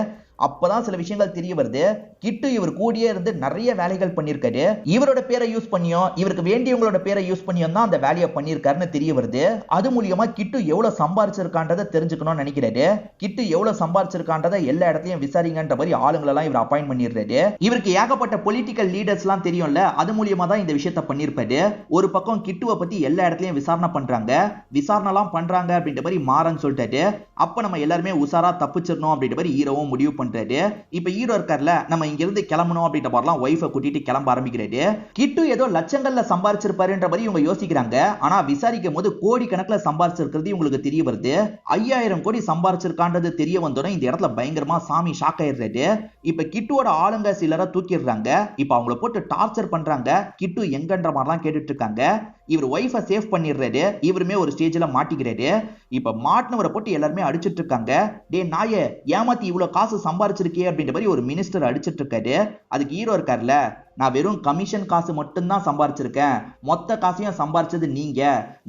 அப்பதான் சில விஷயங்கள் தெரிய வருது. கிட்டு இவர் கூடியே இருந்து நிறைய வேலைகள் பண்ணிருக்காரு. இவரோட பேரை யூஸ் பண்ணியும் இவருக்கு வேண்டியவங்களோட பேரை யூஸ் பண்ணியும் தான் அந்த வேலையை பண்ணிருக்காருன்னு தெரிய வருது. அது மூலியமா கிட்டு எவ்வளவு சம்பாரிச்சிருக்கான்றதை தெரிஞ்சுக்கணும்னு நினைக்கிறாரு. கிட்டு எவ்வளவு சம்பாரிச்சிருக்கான்றதை எல்லா இடத்தையும் விசாரிங்கன்ற மாதிரி ஆளுங்களெல்லாம் இவர் அப்பாயிண்ட் பண்ணிடுறாரு. இவருக்கு ஏகப்பட்ட பொலிட்டிக்கல் லீடர்ஸ் எல்லாம் தெரியும்ல, அது மூலியமா தான் இந்த விஷயத்த பண்ணிருப்பாரு. ஒரு பக்கம் கிட்டுவை பத்தி எல்லா இடத்துலயும் விசாரணை பண்றாங்க. விசாரணை எல்லாம் பண்றாங்க அப்படின்ற மாதிரி மாறன்னு சொல்லிட்டாரு. அப்ப நம்ம எல்லாருமே உசாரா தப்பிச்சிடணும் அப்படின்ற மாதிரி ஹீரோவும் முடிவு பண்றாரு. இப்ப ஹீரோ இருக்கார்ல, நம்ம இங்க இருந்து கிளம்பணும் அப்படின்ற மாதிரிலாம் ஒய்ஃபை கூட்டிட்டு கிளம்ப ஆரம்பிக்கிறாரு. கிட்டு ஏதோ லட்சங்கள்ல சம்பாரிச்சிருப்பாருன்ற மாதிரி இவங்க யோசிக்கிறாங்க. ஆனா விசாரிக்கும் போது கோடி கணக்குல சம்பாரிச்சிருக்கிறது உங்களுக்கு தெரிய வருது. 5000 கோடி சம்பாரிச்சிருக்கான்றது தெரிய வந்தோடனே இந்த இடத்துல பயங்கரமா சாமி ஷாக் ஆயிடுறாரு. இப்ப கிட்டுவோட ஆளுங்க சிலரை தூக்கிடுறாங்க. இப்ப அவங்கள போட்டு டார்ச்சர் பண்றாங்க. கிட்டு எங்கன்ற மாதிரிலாம் கேட்டுட்டு இருக்காங்க. இவர் ஒய்ஃபை சேவ் பண்ணிடுறாரு. இவருமே ஒரு ஸ்டேஜ்ல மாட்டிக்கிறாரு. இப்ப மாட்டினவரை போட்டு எல்லாருமே அடிச்சிட்டு இருக்காங்க. டே நாயே, ஏமாத்தி இவ்வளவு காசு சம்பாரிச்சிருக்கே அப்படின்ற மாதிரி ஒரு மினிஸ்டர் அடிச்சிட்டு இருக்காரு. அதுக்கு ஹீரோ இருக்காருல்ல, நான் வெறும் கமிஷன் காசு மட்டும்தான் சம்பாரிச்சிருக்கேன், மொத்த காசையும் சம்பாரிச்சது நீங்க,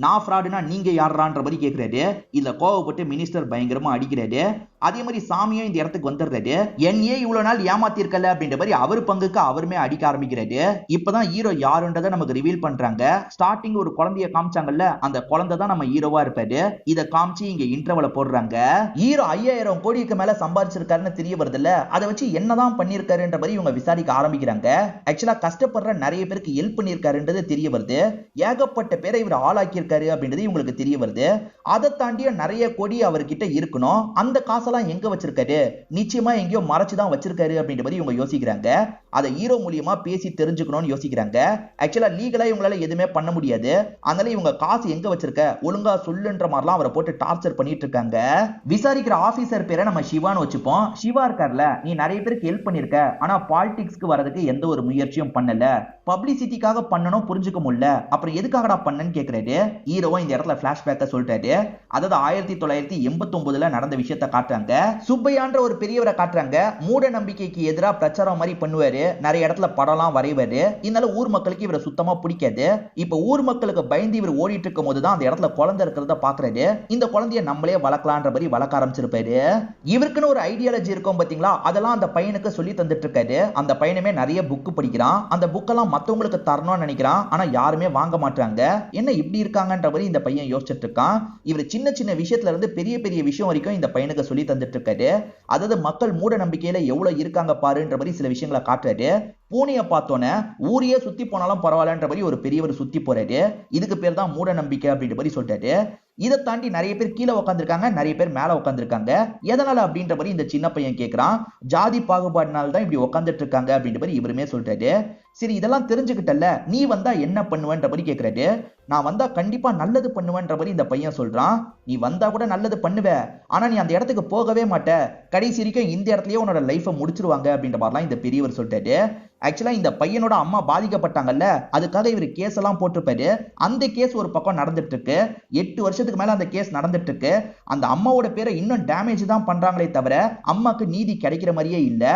நான் ஃப்ராடுனா நீங்க யாருன்ற மாதிரி கேட்கிறாரு. இதுல கோவப்பட்டு மினிஸ்டர் பயங்கரமா அடிக்கிறாரு. அதே மாதிரி சாமியும் இந்த இடத்துக்கு வந்துடுறாரு. என்னையே இவ்வளவு நாள் ஏமாத்திருக்கல அப்படின்ற மாதிரி அவர் பங்குக்கு அவருமே அடிக்க ஆரம்பிக்கிறாரு. இப்பதான் ஹீரோ யாருன்றதை நமக்கு ரிவீல் பண்றாங்க. ஸ்டார்டிங் ஒரு குழந்தைய காமிச்சாங்கல்ல, அந்த குழந்தை தான் நம்ம ஹீரோவா இருப்பாரு. இத காமிச்சு இங்க இன்டர்வல போடுறாங்க. ஹீரோ 5000 கோடிக்கு மேல சம்பாரிச்சிருக்காருன்னு தெரிய வருது இல்ல, அதை வச்சு என்னதான் பண்ணிருக்காருன்ற மாதிரி இவங்க விசாரிக்க ஆரம்பிக்கிறாங்க. ஆக்சுவலா கஷ்டப்படுற நிறைய பேருக்கு ஹெல்ப் பண்ணிருக்காருன்றது தெரிய வருது. ஏகப்பட்ட பேரை இவர் ஆளாக்கி இருக்காரு அப்படின்றது இவங்களுக்கு தெரிய வருது. அதை தாண்டிய நிறைய கோடி அவர்கிட்ட இருக்கணும். அந்த காசெல்லாம் எங்க வச்சிருக்காரு? நிச்சயமா எங்கேயோ மறைச்சுதான் வச்சிருக்காரு அப்படின்ற மாதிரி இவங்க யோசிக்கிறாங்க. அதை ஹீரோ மூலியமா பேசி தெரிஞ்சுக்கணும்னு யோசிக்கிறாங்க. ஆக்சுவலா லீகலா இவங்களால எதுவுமே பண்ண முடியாது. அதனால இவங்க காசு எங்க வச்சிருக்க ஒழுங்கா சொல்லுன்ற மாதிரிலாம் அவரை போட்டு டார்ச்சர் பண்ணிட்டு இருக்காங்க. விசாரிக்கிற ஆபீசர் பேரை நம்ம சிவான்னு வச்சுப்போம். சிவா இருக்கார்ல, நீ நிறைய பேருக்கு ஹெல்ப் பண்ணிருக்க, ஆனா பாலிடிக்ஸ்க்கு வரதுக்கு எந்த ஒரு முயற்சியும் பண்ணல, பப்ளிசிட்டிக்காக பண்ணணும், புரிஞ்சுக்க முடியல, அப்புறம் எதுக்காகடா பண்ணன்னு கேக்குறாரு. ஹீரோவும் இந்த இடத்துல பிளாஷ்பேக்க சொல்றாரு. அதாவது 1989 நடந்த விஷயத்தை காட்டுறாங்க. சுப்பையான்ற ஒரு பெரியவரை காட்டுறாங்க. மூட நம்பிக்கைக்கு எதிராக பிரச்சாரம் மாதிரி பண்ணுவாரு. நிறைய இடத்துல படம்லாம் வரைவாரு. இதனால ஊர் மக்களுக்கு இவரை சுத்தமா பிடிக்காது. இப்ப ஊர் மக்களுக்கு பயந்து இவர் ஓடிட்டு இருக்கும் போதுதான் அந்த இடத்துல குழந்தை இருக்கிறத பாக்குறாரு. இந்த குழந்தைய நம்மளே வளர்க்கலான்ற மாதிரி வளர்க்க ஆரம்பிச்சிருப்பாரு. இவருக்குன்னு ஒரு ஐடியாலஜி இருக்கும் பாத்தீங்களா, அதெல்லாம் அந்த பையனுக்கு சொல்லி தந்துட்டு இருக்காரு. அந்த பையனுமே நிறைய புக் படிக்கிறான். அந்த புக்கெல்லாம் மத்தவங்களுக்கு தரணும்னு நினைக்கிறான். ஆனா யாருமே வாங்க மாட்டாங்க. என்ன இப்படி இருக்காங்கன்ற மாதிரி இந்த பையன் யோசிச்சுட்டு இருக்கான். இவர் சின்ன சின்ன விஷயத்துல இருந்து பெரிய பெரிய விஷயம் வரைக்கும் இந்த பையனுக்கு சொல்லி தந்துட்டு இருக்காரு. அதாவது மக்கள் மூட நம்பிக்கையில எவ்வளவு இருக்காங்க பாருன்ற மாதிரி சில விஷயங்களை காட்டுறாரு. பூனைய பார்த்தோன்னே ஊரையே சுத்தி போனாலும் பரவாயில்லன்ற மாதிரி ஒரு பெரியவர் சுத்தி போறாரு. இதுக்கு பேர் தான் மூட நம்பிக்கை அப்படின்ற மாதிரி சொல்றாரு. இதை தாண்டி நிறைய பேர் கீழே உட்காந்துருக்காங்க, நிறைய பேர் மேல உட்காந்துருக்காங்க. எதனால அப்படின்ற மாதிரி இந்த சின்ன பையன் கேட்கிறான். ஜாதி பாகுபாடுனால தான் இப்படி உட்காந்துட்டு இருக்காங்க அப்படின்ற மாதிரி இவருமே சொல்றாரு. சரி, இதெல்லாம் தெரிஞ்சுக்கிட்டல, நீ வந்தா என்ன பண்ணுவேன்ற மாதிரி கேட்கிறாரு. நான் வந்தா கண்டிப்பா நல்லது பண்ணுவேன்ற மாதிரி இந்த பையன் சொல்றான். நீ வந்தா கூட நல்லது பண்ணுவ, ஆனா நீ அந்த இடத்துக்கு போகவே மாட்ட, கடைசி வரைக்கும் இந்த இடத்துலயே உன்னோட லைஃபை முடிச்சிருவாங்க அப்படின்ற மாதிரிலாம் இந்த பெரியவர் சொல்றாரு. ஆக்சுவலா இந்த பையனோட அம்மா பாதிக்கப்பட்டாங்கல்ல, அதுக்காக இவர் கேஸ் எல்லாம் போட்டிருப்பாரு. அந்த கேஸ் ஒரு பக்கம் நடந்துட்டு இருக்கு. 8 வருஷத்துக்கு மேல அந்த கேஸ் நடந்துட்டு இருக்கு. அந்த அம்மாவோட பேரை இன்னும் டேமேஜ் தான் பண்றாங்களே தவிர அம்மாக்கு நீதி கிடைக்கிற மாதிரியே இல்ல.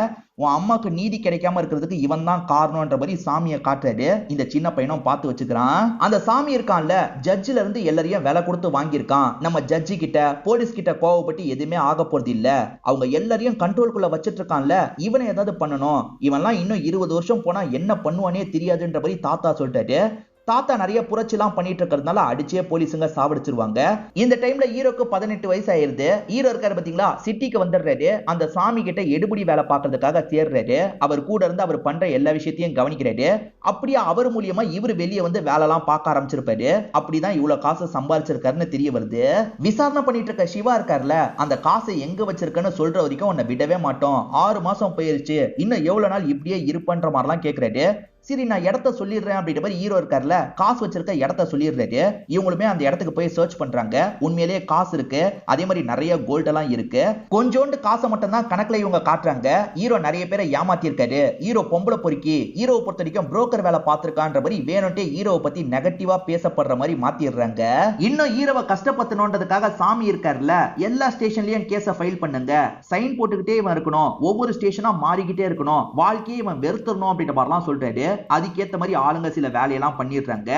உன் அம்மாக்கு நீதி கிடைக்காம இருக்கிறதுக்கு இவன் தான் காரணம்ன்ற மாதிரி சாமியை காட்டுறாரு. இந்த சின்ன பையனும் பார்த்து வச்சுக்கிறான். அந்த சாமி இருக்கான்ல, ஜட்ஜில இருந்து எல்லாரையும் விலை கொடுத்து வாங்கியிருக்கான். நம்ம ஜட்ஜி கிட்ட போலீஸ் கிட்ட கோவப்பட்டு எதுவுமே ஆக போறது இல்ல. அவங்க எல்லாரையும் கண்ட்ரோல்குள்ள வச்சிட்டு இருக்கான்ல, இவனை ஏதாவது பண்ணணும். இவன்லாம் இன்னும் 20 வருஷம் போனா என்ன பண்ணுவானே தெரியாதுன்ற மாதிரி தாத்தா சொல்லிட்டாரு. தாத்தா நிறைய புரட்சிலாம் பண்ணிட்டு இருக்கிறதுனால அடிச்சே போலீஸுங்க சாவடிச்சிருவாங்க. இந்த டைம்ல ஹீரோக்கு 18 வயசு ஆயிருது. ஹீரோ இருக்காரு பாத்தீங்களா, சிட்டிக்கு வந்துடுறாரு. அந்த சாமி கிட்ட எடுபடி வேலை பார்க்கறதுக்காக சேர்றாரு. அவர் கூட இருந்து அவர் பண்ற எல்லா விஷயத்தையும் கவனிக்கிறாரு. அப்படியே அவர் மூலியமா இவர் வெளியே வந்து வேலைலாம் பார்க்க ஆரம்பிச்சிருப்பாரு. அப்படிதான் இவ்வளவு காசு சம்பாதிச்சிருக்காருன்னு தெரிய வருது. விசாரணை பண்ணிட்டு இருக்க சிவா இருக்காருல, அந்த காசை எங்க வச்சிருக்கன்னு சொல்ற வரைக்கும் உன்னை விடவே மாட்டோம், 6 மாசம் போயிருச்சு, இன்னும் எவ்வளவு நாள் இப்படியே இருப்பன்ற மாதிரிலாம் கேட்கிறாரு. சரி, நான் இடத்த சொல்லிடுறேன் அப்படின்ற மாதிரி ஹீரோ இருக்காருல, காசு வச்சிருக்க இடத்த சொல்லிடுறாரு. இவங்களுமே அந்த இடத்துக்கு போய் சர்ச் பண்றாங்க. உண்மையிலேயே காசு இருக்கு, அதே மாதிரி நிறைய கோல்ட் எல்லாம் இருக்கு. கொஞ்சோண்டு காசை மட்டும் தான் கணக்குல இவங்க காட்டுறாங்க. ஹீரோ நிறைய பேரை ஏமாத்தி இருக்காரு. ஹீரோ பொம்பளை பொறுக்கி, ஹீரோவை பொறுத்த வரைக்கும் புரோக்கர் வேலை பார்த்திருக்கான்ற மாதிரி வேணும்ட்டே ஹீரோவை பத்தி நெகட்டிவா பேசப்படுற மாதிரி மாத்திடுறாங்க. இன்னும் ஹீரோவை கஷ்டப்படுத்தணுன்றதுக்காக சாமி இருக்காருல, எல்லா ஸ்டேஷன்லயும் கேஸை ஃபைல் பண்ணுங்க, சைன் போட்டுக்கிட்டே இவன் இருக்கணும், ஒவ்வொரு ஸ்டேஷனா மாறிக்கிட்டே இருக்கணும், வாழ்க்கையை இவன் வெறுத்துடணும் அப்படின்ற மாதிரிலாம் சொல்றாரு. அதுக்கேத்த மாதிரி ஆளுங்க சில வேலையெல்லாம் பண்ணிடுறாங்க.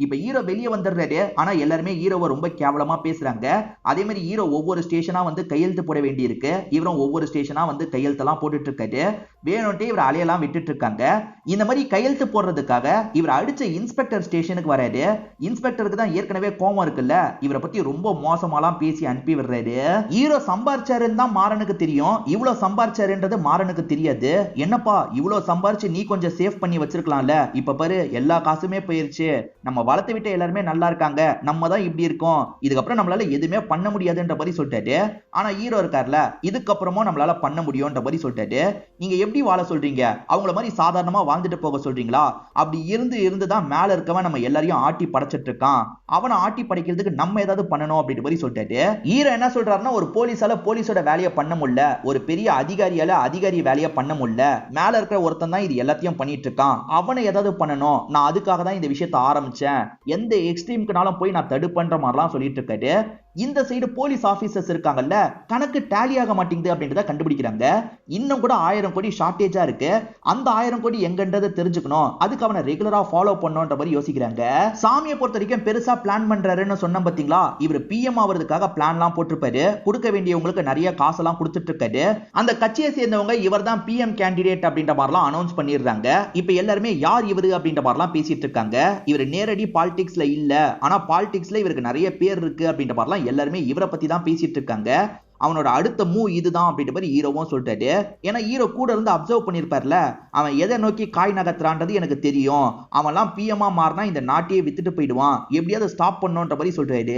இப்ப ஹீரோ வெளியே வந்துடுறாரு. ஆனா எல்லாருமே ஹீரோவை ரொம்ப கேவலமா பேசுறாங்க. அதே மாதிரி ஹீரோ ஒவ்வொரு ஸ்டேஷனா வந்து கையெழுத்து போட வேண்டி இருக்கு. இவரும் ஒவ்வொரு ஸ்டேஷனா வந்து கையெழுத்தெல்லாம் போட்டுட்டு இருக்காரு. வேணும்ட்டே இவர் அலையெல்லாம் விட்டுட்டு இருக்காங்க. இந்த மாதிரி கையெழுத்து போடுறதுக்காக இவர் அடிச்ச இன்ஸ்பெக்டர் ஸ்டேஷனுக்கு வராரு. இன்ஸ்பெக்டருக்கு தான் ஏற்கனவே கோவம் இருக்குல்ல, இவரை பத்தி ரொம்ப மோசமாலாம் பேசி அனுப்பி விடுறாரு. ஹீரோ சம்பாரிச்சாருன்னு தான் மாறனுக்கு தெரியும், இவ்வளவு சம்பாரிச்சாருன்றது மாறனுக்கு தெரியாது. என்னப்பா இவ்வளவு சம்பாரிச்சு நீ கொஞ்சம் சேவ் பண்ணி வச்சிருக்கலாம்ல, இப்ப பாரு எல்லா காசுமே போயிருச்சு, நம்ம வளர்த்து விட்டு எல்லாருமே நல்லா இருக்காங்க, நம்ம தான் இப்படி இருக்கோம், இதுக்கப்புறம் நம்மளால எதுவுமே பண்ண முடியாதுன்ற மாதிரி சொல்லிட்டாரு. ஆனா ஹீரோ இருக்கார்ல, இதுக்கப்புறமும் நம்மளால பண்ண முடியும்ன்ற மாதிரி சொல்லிட்டாரு. நீங்க எப்படி வாழ சொல்றீங்க, அவங்கள மாதிரி சாதாரணமா வாழ்ந்துட்டு போக சொல்றீங்களா? அப்படி இருந்து தான் மேல இருக்கவன் நம்ம எல்லாரையும் ஆட்டி படைச்சிட்டு இருக்கான், அவனை ஆட்டி படைக்கிறதுக்கு நம்ம ஏதாவது பண்ணணும் அப்படின்ற மாதிரி சொல்லிட்டாரு. ஹீரோ என்ன சொல்றாருன்னா, ஒரு போலீஸால போலீஸோட வேலையை பண்ண முடியல, ஒரு பெரிய அதிகாரியால அதிகாரி வேலையை பண்ண முடியல, மேல இருக்கிற ஒருத்தன் தான் இது எல்லாத்தையும் பண்ணிட்டு இருக்கான், அவனை ஏதாவது பண்ணணும், நான் அதுக்காக தான் இந்த விஷயத்தை ஆரம்பிச்சேன், எந்த எக்ஸ்ட்ரீம்க்குனாலும் போய் நான் தடுப்பன்ற மாதிரிலாம் சொல்லிட்டு இருக்காரு. இந்த சைடு போலீஸ் ஆபீசர்ஸ் இருக்காங்கல்ல, கணக்கு டேலி ஆக மாட்டேங்குது அப்படின்றத கண்டுபிடிக்கிறாங்க. இன்னும் கூட 1000 கோடி ஷார்டேஜா இருக்கு, அந்த 1000 கோடி எங்கன்றதை தெரிஞ்சுக்கணும், அதுக்கு அவனை ரெகுலரா ஃபாலோ பண்ணணும்ன்ற மாதிரி யோசிக்கிறாங்க. சாமியை பொறுத்த வரைக்கும் பெருசா பிளான் பண்றாருன்னு சொன்ன பாத்தீங்களா, இவர் பிஎம் ஆவறதுக்காக பிளான்லாம் போட்டிருப்பாரு, கொடுக்க வேண்டியவங்களுக்கு நிறைய காசெல்லாம் கொடுத்துட்டு இருக்காரு. அந்த கட்சியை சேர்ந்தவங்க இவர் தான் பிஎம் கேண்டிடேட் அப்படின்ற மாதிரிலாம் அனௌன்ஸ் பண்ணிடுறாங்க. இப்ப எல்லாருமே யார் இவரு அப்படின்ற மாதிரிலாம் பேசிட்டு இருக்காங்க. இவர் நேரடி பாலிடிக்ஸ்ல இல்ல, ஆனா பாலிடிக்ஸ்ல இவருக்கு நிறைய பேர் இருக்கு அப்படின்ற மாதிரிலாம் எல்லாருமே இவரை பத்தி தான் பேசிட்டு இருக்காங்க. அவனோட அடுத்த மூவ் இதுதான் அப்படின்ற மாதிரி ஹீரோவும் சொல்லிட்டாரு. ஏன்னா ஹீரோ கூட இருந்து அப்சர்வ் பண்ணிருப்பார்ல, அவன் எதை நோக்கி காய் நகர்த்துறான்றது எனக்கு தெரியும், அவன்லாம் பிஎம்ஆ மாறினா இந்த நாட்டையே வித்துட்டு போயிடுவான், எப்படியாவது ஸ்டாப் பண்ணணும்ன்ற மாதிரி சொல்றாரு.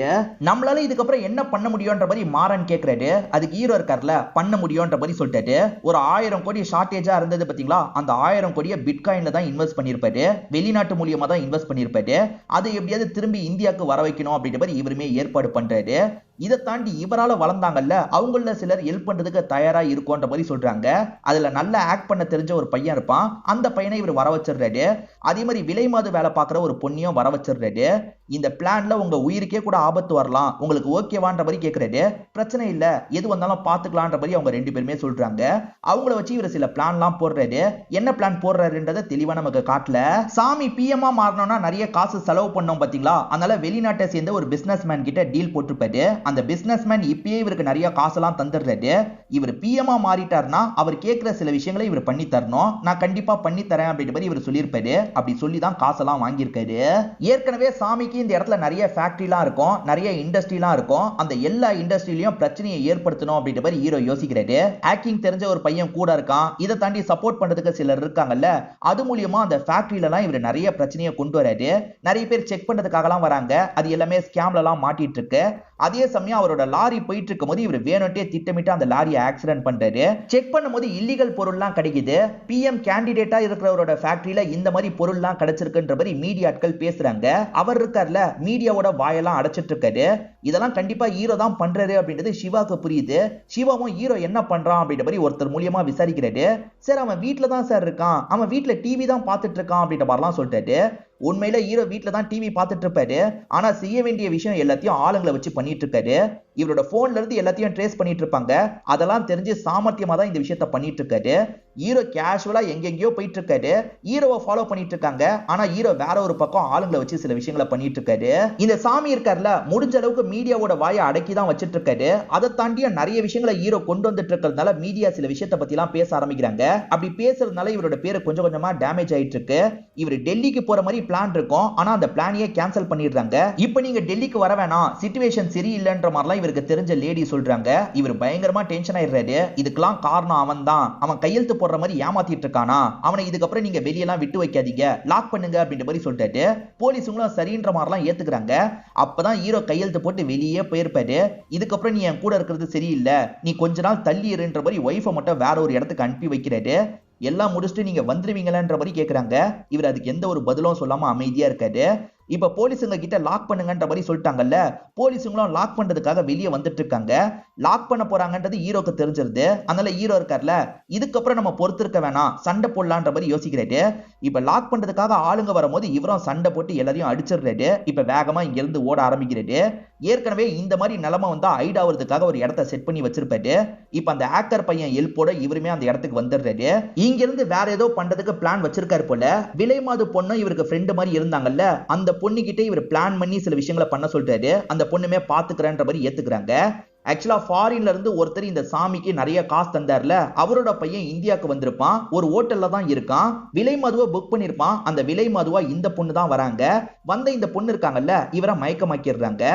நம்மளால இதுக்கப்புறம் என்ன பண்ண முடியும்ன்ற மாதிரி மாறன் கேட்கிறாரு. அதுக்கு ஹீரோ இருக்கார்ல, பண்ண முடியும்ன்ற மாதிரி சொல்லிட்டாரு. ஒரு 1000 கோடி ஷார்டேஜா இருந்தது பாத்தீங்களா, அந்த 1000 கோடியை பிட்காயின்ல தான் இன்வெஸ்ட் பண்ணிருப்பாரு, வெளிநாட்டு மூலியமா தான் இன்வெஸ்ட் பண்ணிருப்பாரு, அதை எப்படியாவது திரும்பி இந்தியாவுக்கு வர வைக்கணும் அப்படின்ற மாதிரி இவருமே ஏற்பாடு பண்றாரு. இதை தாண்டி இவரால வளர்ந்தாங்கல்ல, அவங்கள சிலர் ஹெல்ப் பண்றதுக்கு தயாரா இருக்கும்ன்ற மாதிரி சொல்றாங்க. அதுல நல்ல ஆக்ட் பண்ண தெரிஞ்ச ஒரு பையன் இருப்பான், அந்த பையனை இவர் வர வச்சிடுறாரு. அதே மாதிரி விலை மாது வேலை பார்க்குற ஒரு பொண்ணையும் வர வச்சிடுறாரு. இந்த பிளான்ல உங்க உயிருக்கே கூட ஆபத்து வரலாம், உங்களுக்கு ஓகேவான்ற மாதிரி கேட்கறாரு. பிரச்சனை இல்ல, எது வந்தாலும் பாத்துக்கலான்ற மாதிரி அவங்க 2 பேருமே சொல்றாங்க. அவங்கள வச்சு இவர் சில பிளான்லாம் போடுறாரு. என்ன பிளான் போடுறாருன்றத தெளிவா நமக்கு காட்டல. சாமி பிஎம்ஆ மாறணும்னா நிறைய காசு செலவு பண்ணோம் பாத்தீங்களா, அதனால வெளிநாட்டை சேர்ந்த ஒரு பிசினஸ் மேன் கிட்ட டீல் போட்டுப்பாரு. அந்த பிசினஸ் மேன் இப்பயே இவருக்கு நிறைய காசெல்லாம் தந்துடுறாரு. இவர் பிஎம்ஆ மாறிட்டார்னா அவர் கேட்கிற சில விஷயங்களை இவர் பண்ணி தரணும், நான் கண்டிப்பா பண்ணி தரேன் அப்படின்ற மாதிரி இவர் சொல்லியிருப்பாரு. அப்படி சொல்லி தான் காசெல்லாம் வாங்கியிருக்காரு. ஏற்கனவே சாமிக்கு இந்த இடத்துல நிறைய ஃபேக்டரிலாம் இருக்கும், நிறைய இண்டஸ்ட்ரிலாம் இருக்கும், அந்த எல்லா இண்டஸ்ட்ரியிலையும் பிரச்சனையை ஏற்படுத்தணும் அப்படின்ற மாதிரி ஹீரோ யோசிக்கிறாரு. ஹேக்கிங் தெரிஞ்ச ஒரு பையன் கூட இருக்கான், இதை தாண்டி சப்போர்ட் பண்றதுக்கு சிலர் இருக்காங்கல்ல, அது மூலியமா அந்த ஃபேக்டரியிலலாம் இவர் நிறைய பிரச்சனையை கொண்டு வராரு. நிறைய பேர் செக் பண்றதுக்காகலாம் வராங்க, அது எல்லாமே ஸ்கேம்லலாம் மாட்டிட்டு இருக்கு. அதே சமயம் அவரோட லாரி போயிட்டு இருக்கும் போது இவர் வேணும்ட்டே திட்டமிட்டு அந்த லாரியை ஆக்சிடென்ட் பண்றாரு. செக் பண்ணும்போது இல்லீகல் பொருள்லாம் கிடைக்குது, பிஎம் கேண்டிடேட்டா இருக்கிறவரோட ஃபேக்டரியில இந்த மாதிரி பொருள்லாம் கிடைச்சிருக்குன்ற மாதிரி மீடியாட்கள் பேசுறாங்க. அவர் இருக்கார்ல, மீடியாவோட வாயெல்லாம் அடைச்சிட்டு இருக்காரு. இதெல்லாம் கண்டிப்பா ஹீரோ தான் பண்றாரு அப்படின்றது சிவாக்கு புரியுது. சிவாவும் ஹீரோ என்ன பண்றான் அப்படின்ற மாதிரி ஒருத்தர் மூலியமா விசாரிக்கிறாரு. சார் அவன் வீட்டுல தான் சார் இருக்கான், அவன் வீட்டுல டிவி தான் பார்த்துட்டு இருக்கான் அப்படின்ற மாதிரிலாம் சொல்லிட்டாரு. உண்மையில ஹீரோ வீட்டுல தான் டிவி பார்த்துட்டு இருப்பாரு, ஆனா செய்ய வேண்டிய விஷயம் எல்லாத்தையும் ஆளுங்களை வச்சு பண்ணிட்டு இருக்காரு. இவரோட போன்ல இருந்து எல்லாத்தையும் ட்ரேஸ் பண்ணிட்டு இருப்பாங்க, அதெல்லாம் தெரிஞ்சு சாமர்த்தியமா தான் இந்த விஷயத்த பண்ணிட்டு இருக்காரு. ஹீரோ கேஷுவலா எங்கெங்கயோ போயிட்டு இருக்காரு, ஹீரோவை ஃபாலோ பண்ணிட்டு இருக்காங்க, ஆனா ஹீரோ வேற ஒரு பக்கம் ஆளுங்களை வச்சு சில விஷயங்களை பண்ணிட்டு இருக்காரு. இந்த சாமி இருக்காருல, முடிஞ்ச அளவுக்கு மீடியாவோட வாயை அடக்கி தான் வச்சிட்டு இருக்காரு. அதை தாண்டிய நிறைய விஷயங்களை ஹீரோ கொண்டு வந்துட்டு இருக்கிறதுனால மீடியா சில விஷயத்தை பத்தி எல்லாம் பேச ஆரம்பிக்கிறாங்க. அப்படி பேசுறதுனால இவரோட பேரு கொஞ்சம் கொஞ்சமா டேமேஜ் ஆயிட்டு இருக்கு. இவர் டெல்லிக்கு போற மாதிரி பிளான் இருக்கும், ஆனா அந்த பிளானையே கேன்சல் பண்ணிடுறாங்க. இப்போ நீங்க டெல்லிக்கு வர வேணாம், சிச்சுவேஷன் சரியில்லைன்ற மாதிரிலாம் இவருக்கு தெரிஞ்ச லேடி சொல்றாங்க. இவர் பயங்கரமா டென்ஷன் ஆயிடுறாரு. இதுக்கெல்லாம் காரணம் அவன் தான், அவன் கையெழுத்து போடுற மாதிரி ஏமாத்திட்டு இருக்கானா, அவனை இதுக்கப்புறம் நீங்க வெளியெல்லாம் விட்டு வைக்காதீங்க, லாக் பண்ணுங்க அப்படின்ற மாதிரி சொல்லிட்டு போலீஸுங்களும் சரின்ற மாதிரிலாம் ஏத்துக்கிறாங்க. அப்பதான் ஹீரோ கையெழுத்து போட்டு வெளியே போயிருப்பாரு. இதுக்கப்புறம் நீ என் கூட இருக்கிறது சரியில்லை, நீ கொஞ்ச நாள் தள்ளி இருன்ற மாதிரி ஒய்ஃபை மட்டும் வேற ஒரு இடத்துக்கு அனுப்பி வைக்கிறாரு. எல்லாம் முடிச்சுட்டு நீங்க வந்துருவீங்களான்ற மாதிரி கேட்கறாங்க. இவர் அதுக்கு எந்த ஒரு பதிலும் சொல்லாம அமைதியா இருக்காரு. இப்ப போலீஸுங்க கிட்ட லாக் பண்ணுங்கன்ற மாதிரி சொல்லிட்டாங்கல்ல, போலீஸுங்களும் லாக் பண்றதுக்காக வெளியே வந்துட்டு இருக்காங்க. லாக் பண்ண போறாங்கன்றது ஹீரோக்கு தெரிஞ்சிருது. அதனால ஹீரோ இருக்கார்ல, இதுக்கப்புறம் நம்ம பொறுத்திருக்க வேணாம், சண்டை போடலான்ற மாதிரி யோசிக்கிறாரு. இப்ப லாக் பண்றதுக்காக ஆளுங்க வரும்போது இவரும் சண்டை போட்டு எல்லாரையும் அடிச்சிடுறாரு. இப்ப வேகமா இங்க இருந்து ஓட ஆரம்பிக்கிறாரு. ஏற்கனவே இந்த மாதிரி நிலைமை வந்தா ஹைட் ஆகிறதுக்காக ஒரு இடத்த செட் பண்ணி வச்சிருப்பாரு. இப்ப அந்த ஹேக்கர் பையன் ஹெல்ப்போட இவருமே அந்த இடத்துக்கு வந்துடுறாரு. இங்க இருந்து வேற ஏதோ பண்றதுக்கு பிளான் வச்சிருக்காரு போல. விலை மாது பொண்ணு இவருக்கு ஃப்ரெண்டு மாதிரி இருந்தாங்கல்ல, அந்த பொண்ணு கிட்ட இவர் பிளான் பண்ணி சில விஷயங்களை பண்ண சொல்றாரு. அந்த பொண்ணுமே பாத்துக்கிறேன்ற மாதிரி ஏத்துக்கிறாங்க. ஆக்சுவலா ஃபாரின்ல இருந்து ஒருத்தர் இந்த சாமிக்கு நிறைய காசு தந்தார்ல, அவரோட பையன் இந்தியாவுக்கு வந்திருப்பான், ஒரு ஹோட்டல்ல தான் இருக்கான், விலை மதுவை புக் பண்ணிருப்பான். அந்த விலை மதுவா இந்த பொண்ணு தான் வராங்க. வந்த இந்த பொண்ணு இருக்காங்கல்ல, இவரை மயக்கமாக்கிடுறாங்க.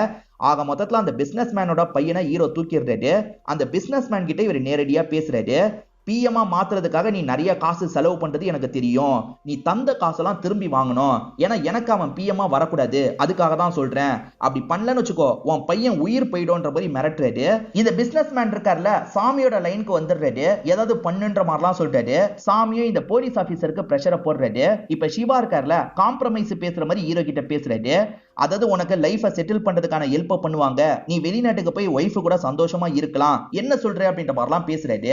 ஆக மொத்தத்துல அந்த பிசினஸ் மேனோட பையனை ஹீரோ தூக்கிடுறாரு. அந்த பிசினஸ் மேன் கிட்ட இவர் நேரடியா பேசுறாரு. பிஎம்மா மாத்துறதுக்காக நீ நிறைய காசு செலவு பண்றது எனக்கு தெரியும், நீ தந்த காசெல்லாம் திரும்பி வாங்கணும், ஏன்னா எனக்கு அவன் பிஎம்மா வரக்கூடாது, அதுக்காக தான் சொல்றேன், அப்படி பண்ணலன்னு வச்சுக்கோ உன் பையன் உயிர் போயிடும்ன்ற மாதிரி மிரட்டுறாரு. இந்த பிசினஸ் மேன் இருக்கார்ல, சாமியோட லைனுக்கு வந்துடுறாரு, ஏதாவது பண்ணுன்ற மாதிரிலாம் சொல்றாரு. சாமியும் இந்த போலீஸ் ஆபீசருக்கு பிரஷரை போடுறாரு. இப்ப சிவா இருக்கார்ல, காம்ப்ரமைஸ் பேசுற மாதிரி ஹீரோ கிட்ட பேசுறாரு. அதாவது உனக்கு லைஃபை செட்டில் பண்றதுக்கான ஹெல்ப் பண்ணுவாங்க, நீ வெளிநாட்டுக்கு போய் ஒய்ஃபு கூட சந்தோஷமா இருக்கலாம், என்ன சொல்ற அப்படின்ற மாதிரிலாம் பேசுறாரு.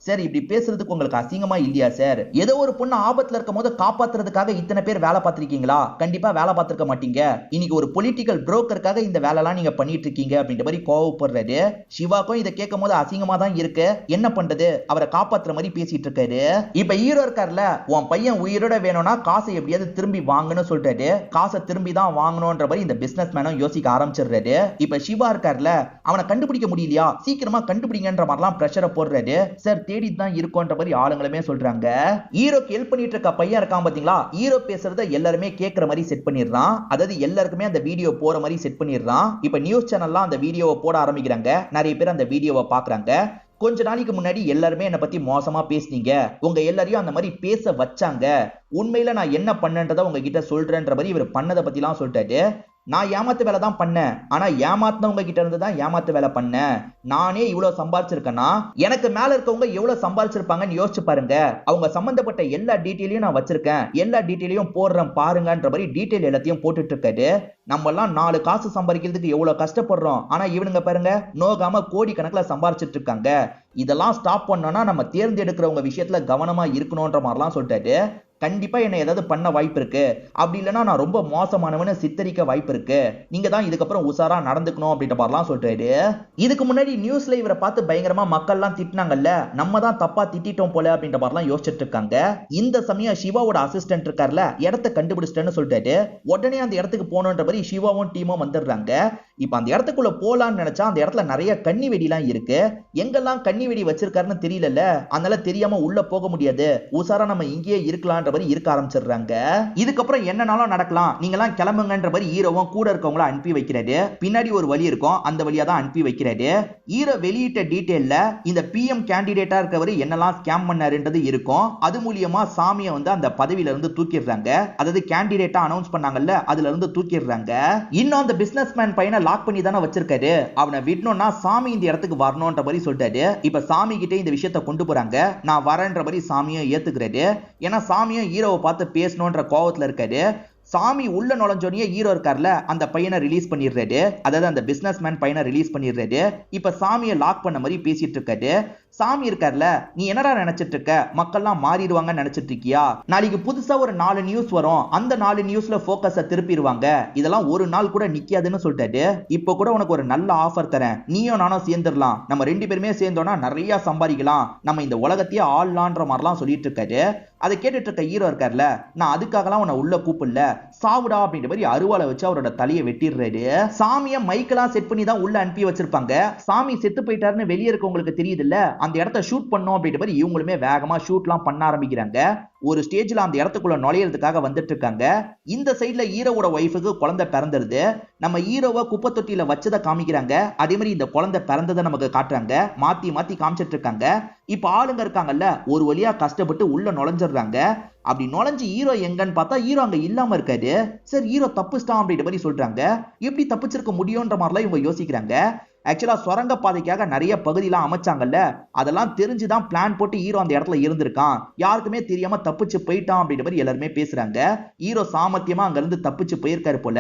சார் இப்படி பேசுறதுக்கு உங்களுக்கு அசிங்கமா இல்லையா சார்? ஏதோ ஒரு பொண்ணு ஆபத்துல இருக்கும் போது காப்பாத்துறதுக்காக இத்தனை பேர் வேலை பார்த்திருக்கீங்களா? கண்டிப்பா வேலை பார்த்திருக்க மாட்டீங்க. இன்னைக்கு ஒரு பொலிட்டிக்கல் புரோக்கருக்காக இந்த வேலைலாம் நீங்க பண்ணிட்டு இருக்கீங்க அப்படின்ற மாதிரி கோவப்படுறாரு. சிவாக்கும் இதை கேட்கும் போது அசிங்கமா தான் இருக்கு, என்ன பண்றது, அவரை காப்பாத்துற மாதிரி பேசிட்டு இருக்காரு. இப்ப ஹீரோ இருக்கார்ல, உன் பையன் உயிரோட வேணும்னா காசை எப்படியாவது திரும்பி வாங்கன்னு சொல்றாரு. காசை திரும்பி தான் வாங்கணும்ன்ற மாதிரி இந்த பிசினஸ் மேனும் யோசிக்க ஆரம்பிச்சிடுறாரு. இப்ப சிவா இருக்கார்ல, அவனை கண்டுபிடிக்க முடியலையா, சீக்கிரமா கண்டுபிடிங்கன்ற மாதிரிலாம் பிரஷரை போடுறாரு. சார் தேடி தான் இருக்கும்ன்ற மாதிரி ஆளுங்களுமே சொல்றாங்க. ஹீரோக்கு ஹெல்ப் பண்ணிட்டு இருக்க பையன் இருக்கான் பாத்தீங்களா, ஹீரோ பேசுறத எல்லாருமே கேட்கிற மாதிரி செட் பண்ணிடுறான். அதாவது எல்லாருக்குமே அந்த வீடியோ போற மாதிரி செட் பண்ணிடுறான். இப்ப நியூஸ் சேனல்லாம் அந்த வீடியோவை போட ஆரம்பிக்கிறாங்க. நிறைய பேர் அந்த வீடியோவை பாக்குறாங்க. கொஞ்ச நாளைக்கு முன்னாடி எல்லாருமே என்னை பத்தி மோசமா பேசுனீங்க, உங்க எல்லாரையும் அந்த மாதிரி பேச வச்சாங்க, உண்மையில நான் என்ன பண்ணன்றதை உங்ககிட்ட சொல்றேன்ற மாதிரி இவர் பண்ணதை பத்தி எல்லாம் சொல்லிட்டாரு. நான் ஏமாத்து வேலை தான் பண்ணேன், ஆனா ஏமாத்தினவங்க கிட்ட இருந்து தான் ஏமாத்து வேலை பண்ணேன். நானே இவ்வளவு சம்பாதிச்சிருக்கேன்னா எனக்கு மேல இருக்கவங்க எவ்வளவு சம்பாதிச்சிருப்பாங்கன்னு யோசிச்சு பாருங்க. அவங்க சம்பந்தப்பட்ட எல்லா டீட்டெயிலையும் நான் வச்சிருக்கேன், எல்லா டீட்டெயிலையும் போடுறேன் பாருங்கன்ற மாதிரி டீட்டெயில் எல்லாத்தையும் போட்டுட்டு இருக்காரு. நம்ம எல்லாம் 4 காசு சம்பாதிக்கிறதுக்கு எவ்வளவு கஷ்டப்படுறோம், ஆனா இவனுங்க பாருங்க நோகாம கோடி கணக்குல சம்பாதிச்சிட்டு இருக்காங்க. இதெல்லாம் ஸ்டாப் பண்ணோம்னா நம்ம தேர்ந்தெடுக்கிறவங்க விஷயத்துல கவனமா இருக்கணும்ன்ற மாதிரிலாம் சொல்லிட்டாரு. கண்டிப்பா என்ன ஏதாவது பண்ண வாய்ப்பு இருக்கு, அப்படி இல்லைன்னா நான் ரொம்ப மோசமானவனு சித்தரிக்க வாய்ப்பு இருக்கு, நீங்க தான் இதுக்கப்புறம் உசாரா நடந்துக்கணும் அப்படின்ற மாதிரிலாம் சொல்றாரு. இதுக்கு முன்னாடி நியூஸ்ல இவரை பார்த்து பயங்கரமா மக்கள்லாம் திட்டினாங்கல்ல, நம்ம தான் தப்பா திட்டிட்டோம் போல அப்படின்ற மாதிரிலாம் யோசிச்சுட்டு இருக்காங்க. இந்த சமயம் சிவாவோட அசிஸ்டன்ட் இருக்கார்ல, இடத்த கண்டுபிடிச்சிட்டேன்னு சொல்லிட்டாரு. உடனே அந்த இடத்துக்கு போகணுன்ற மாதிரி சிவாவும் டீமும் வந்துடுறாங்க. இப்ப அந்த இடத்துக்குள்ள போலான்னு நினைச்சா அந்த இடத்துல நிறைய கன்னி வெடிலாம் இருக்கு. எங்கெல்லாம் கன்னி வெடி வச்சிருக்காருன்னு தெரியல, அதனால தெரியாம உள்ள போக முடியாது, உசாரா நம்ம இங்கேயே இருக்கலாம் இருக்க ஆரம்பிச்சிடுறாங்க. இதுக்கப்புறம் என்னனாலும் நடக்கலாம், நீங்க எல்லாம் கிளம்புங்கன்ற மாதிரி ஹீரோவும் கூட இருக்கவங்கள அனுப்பி வைக்கிறாரு. பின்னாடி ஒரு வழி இருக்கும், அந்த வழியா தான் அனுப்பி வைக்கிறாரு. ஹீரோ வெளியிட்ட டீடைல்ல இந்த பிஎம் கேண்டிடேட்டா இருக்கவர் என்னெல்லாம் ஸ்கேம் பண்ணாருன்றது இருக்கும். அது மூலியமா சாமியை வந்து அந்த பதவியில இருந்து தூக்கிடுறாங்க. அதாவது கேண்டிடேட்டா அனௌன்ஸ் பண்ணாங்கல்ல, அதுல இருந்து தூக்கிடுறாங்க. இன்னும் அந்த பிசினஸ் மேன் பையனை லாக் பண்ணி தானே வச்சிருக்காரு, அவனை விடணும்னா சாமி இந்த இடத்துக்கு வரணும்ன்ற மாதிரி சொல்லிட்டாரு. இப்ப சாமி கிட்ட இந்த விஷயத்தை கொண்டு போறாங்க. நான் வரேன்ற மாதிரி சாமியை ஏத்துக்கிறாரு. ஏன்னா சாமியை ஹீரோவை பார்த்து பேசணும்ன்ற கோவத்துல இருக்காரு. சாமி உள்ள நுழைஞ்சோடனே ஹீரோ இருக்கார்ல, அந்த பையனை ரிலீஸ் பண்ணிடுறாரு. அதாவது அந்த பிசினஸ் மேன் பையனை ரிலீஸ் பண்ணிடுறாரு. இப்ப சாமியை லாக் பண்ண மாதிரி பேசிட்டு இருக்காரு. சாமி இருக்கார்ல, நீ என்னடா நினைச்சிட்டு இருக்க, மக்கள்லாம் மாறிடுவாங்கன்னு நினைச்சிட்டு இருக்கியா, நாளைக்கு புதுசா ஒரு 4 நியூஸ் வரும், அந்த 4 நியூஸ்ல போக்கஸை திருப்பிடுவாங்க, இதெல்லாம் ஒரு நாள் கூட நிக்காதுன்னு சொல்லிட்டாரு. இப்போ கூட உனக்கு ஒரு நல்ல ஆஃபர் தரேன், நீயும் நானும் சேர்ந்துடலாம், நம்ம 2 பேருமே சேர்ந்தோம்னா நிறைய சம்பாதிக்கலாம், நம்ம இந்த உலகத்தையே ஆள்லான்ற மாதிரிலாம் சொல்லிட்டு இருக்காரு. அதை கேட்டுட்டு இருக்க ஹீரோ இருக்கார்ல, நான் அதுக்காகலாம் உன்னை உள்ள கூப்பிடல, சாவுடா அப்படின்ற மாதிரி அருவாளை வச்சு அவரோட தலையை வெட்டிடுறாரு. சாமியை மைக்கெல்லாம் செட் பண்ணி தான் உள்ள அனுப்பி வச்சிருப்பாங்க. சாமி செத்து போயிட்டாருன்னு வெளியே இருக்கவங்களுக்கு தெரியுது இல்ல, அந்த இடத்த ஷூட் பண்ணோம் அப்படின்ற மாதிரி இவங்களுமே வேகமா ஷூட்லாம் பண்ண ஆரம்பிக்கிறாங்க. ஒரு ஸ்டேஜ்ல அந்த இடத்துக்குள்ள நுழையிறதுக்காக வந்துட்டு இருக்காங்க. இந்த சைட்ல ஹீரோவோட ஒய்ஃபுக்கு குழந்தை பிறந்துருது. நம்ம ஹீரோவை குப்பை தொட்டியில வச்சதை காமிக்கிறாங்க. அதே மாதிரி இந்த குழந்தை பிறந்ததை நமக்கு காட்டுறாங்க. மாத்தி மாத்தி காமிச்சிட்டு இருக்காங்க. இப்ப ஆளுங்க இருக்காங்கல்ல, ஒரு வழியா கஷ்டப்பட்டு உள்ள நுழைஞ்சிடுறாங்க. அப்படி நுழைஞ்சு ஹீரோ எங்கன்னு பார்த்தா ஹீரோ அங்க இல்லாம இருக்காரு. சரி ஹீரோ தப்புச்சிட்டான் அப்படின்ற மாதிரி சொல்றாங்க. எப்படி தப்பிச்சிருக்க முடியும்ன்ற மாதிரிலாம் இவங்க யோசிக்கிறாங்க. ஆக்சுவலா சுரங்க பாதைக்காக நிறைய பகுதியெல்லாம் அமைச்சாங்கல்ல, அதெல்லாம் தெரிஞ்சுதான் பிளான் போட்டு ஹீரோ அந்த இடத்துல இருந்திருக்கான், யாருக்குமே தெரியாம தப்பிச்சு போயிட்டான் அப்படின்ற மாதிரி எல்லாருமே பேசுறாங்க. ஹீரோ சாமர்த்தியமா அங்க இருந்து தப்பிச்சு போயிருக்காரு போல.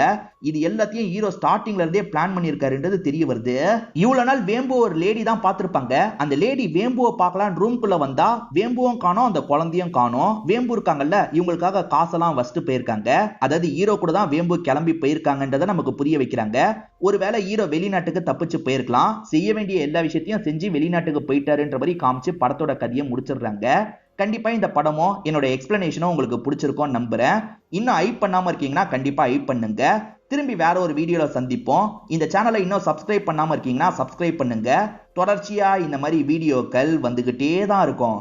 இது எல்லாத்தையும் ஹீரோ ஸ்டார்டிங்ல இருந்தே பிளான் பண்ணிருக்காருன்றது தெரிய வருது. இவ்வளவு நாள் வேம்பு ஒரு லேடி தான் பார்த்திருப்பாங்க. அந்த லேடி வேம்புவை பார்க்கலாம் ரூம்குள்ள வந்தா வேம்புவும் காணோம், அந்த குழந்தையும் காணோம். வேம்பு இருக்காங்கல்ல, இவங்களுக்காக காசெல்லாம் வச்சுட்டு போயிருக்காங்க. அதாவது ஹீரோ கூட தான் வேம்பு கிளம்பி போயிருக்காங்கன்றதை நமக்கு புரிய வைக்கிறாங்க. ஒருவேளை ஹீரோ வெளிநாட்டுக்கு தப்பிச்சு போயிருக்கலாம், செய்ய வேண்டிய எல்லா விஷயத்தையும் செஞ்சு வெளிநாட்டுக்கு போயிட்டாருன்ற மாதிரி காமிச்சு படத்தோட கதையை முடிச்சிடுறாங்க. கண்டிப்பா இந்த படமும் என்னோட எக்ஸ்பிளனேஷனும் உங்களுக்கு பிடிச்சிருக்கும் நம்புறேன். இன்னும் ஐப் பண்ணாம இருக்கீங்கன்னா கண்டிப்பா ஐப் பண்ணுங்க. திரும்பி வேற ஒரு வீடியோல சந்திப்போம். இந்த சேனலை இன்னும் சப்ஸ்கிரைப் பண்ணாம இருக்கீங்கன்னா சப்ஸ்கிரைப் பண்ணுங்க. தொடர்ச்சியா இந்த மாதிரி வீடியோக்கள் வந்துகிட்டே தான் இருக்கும்.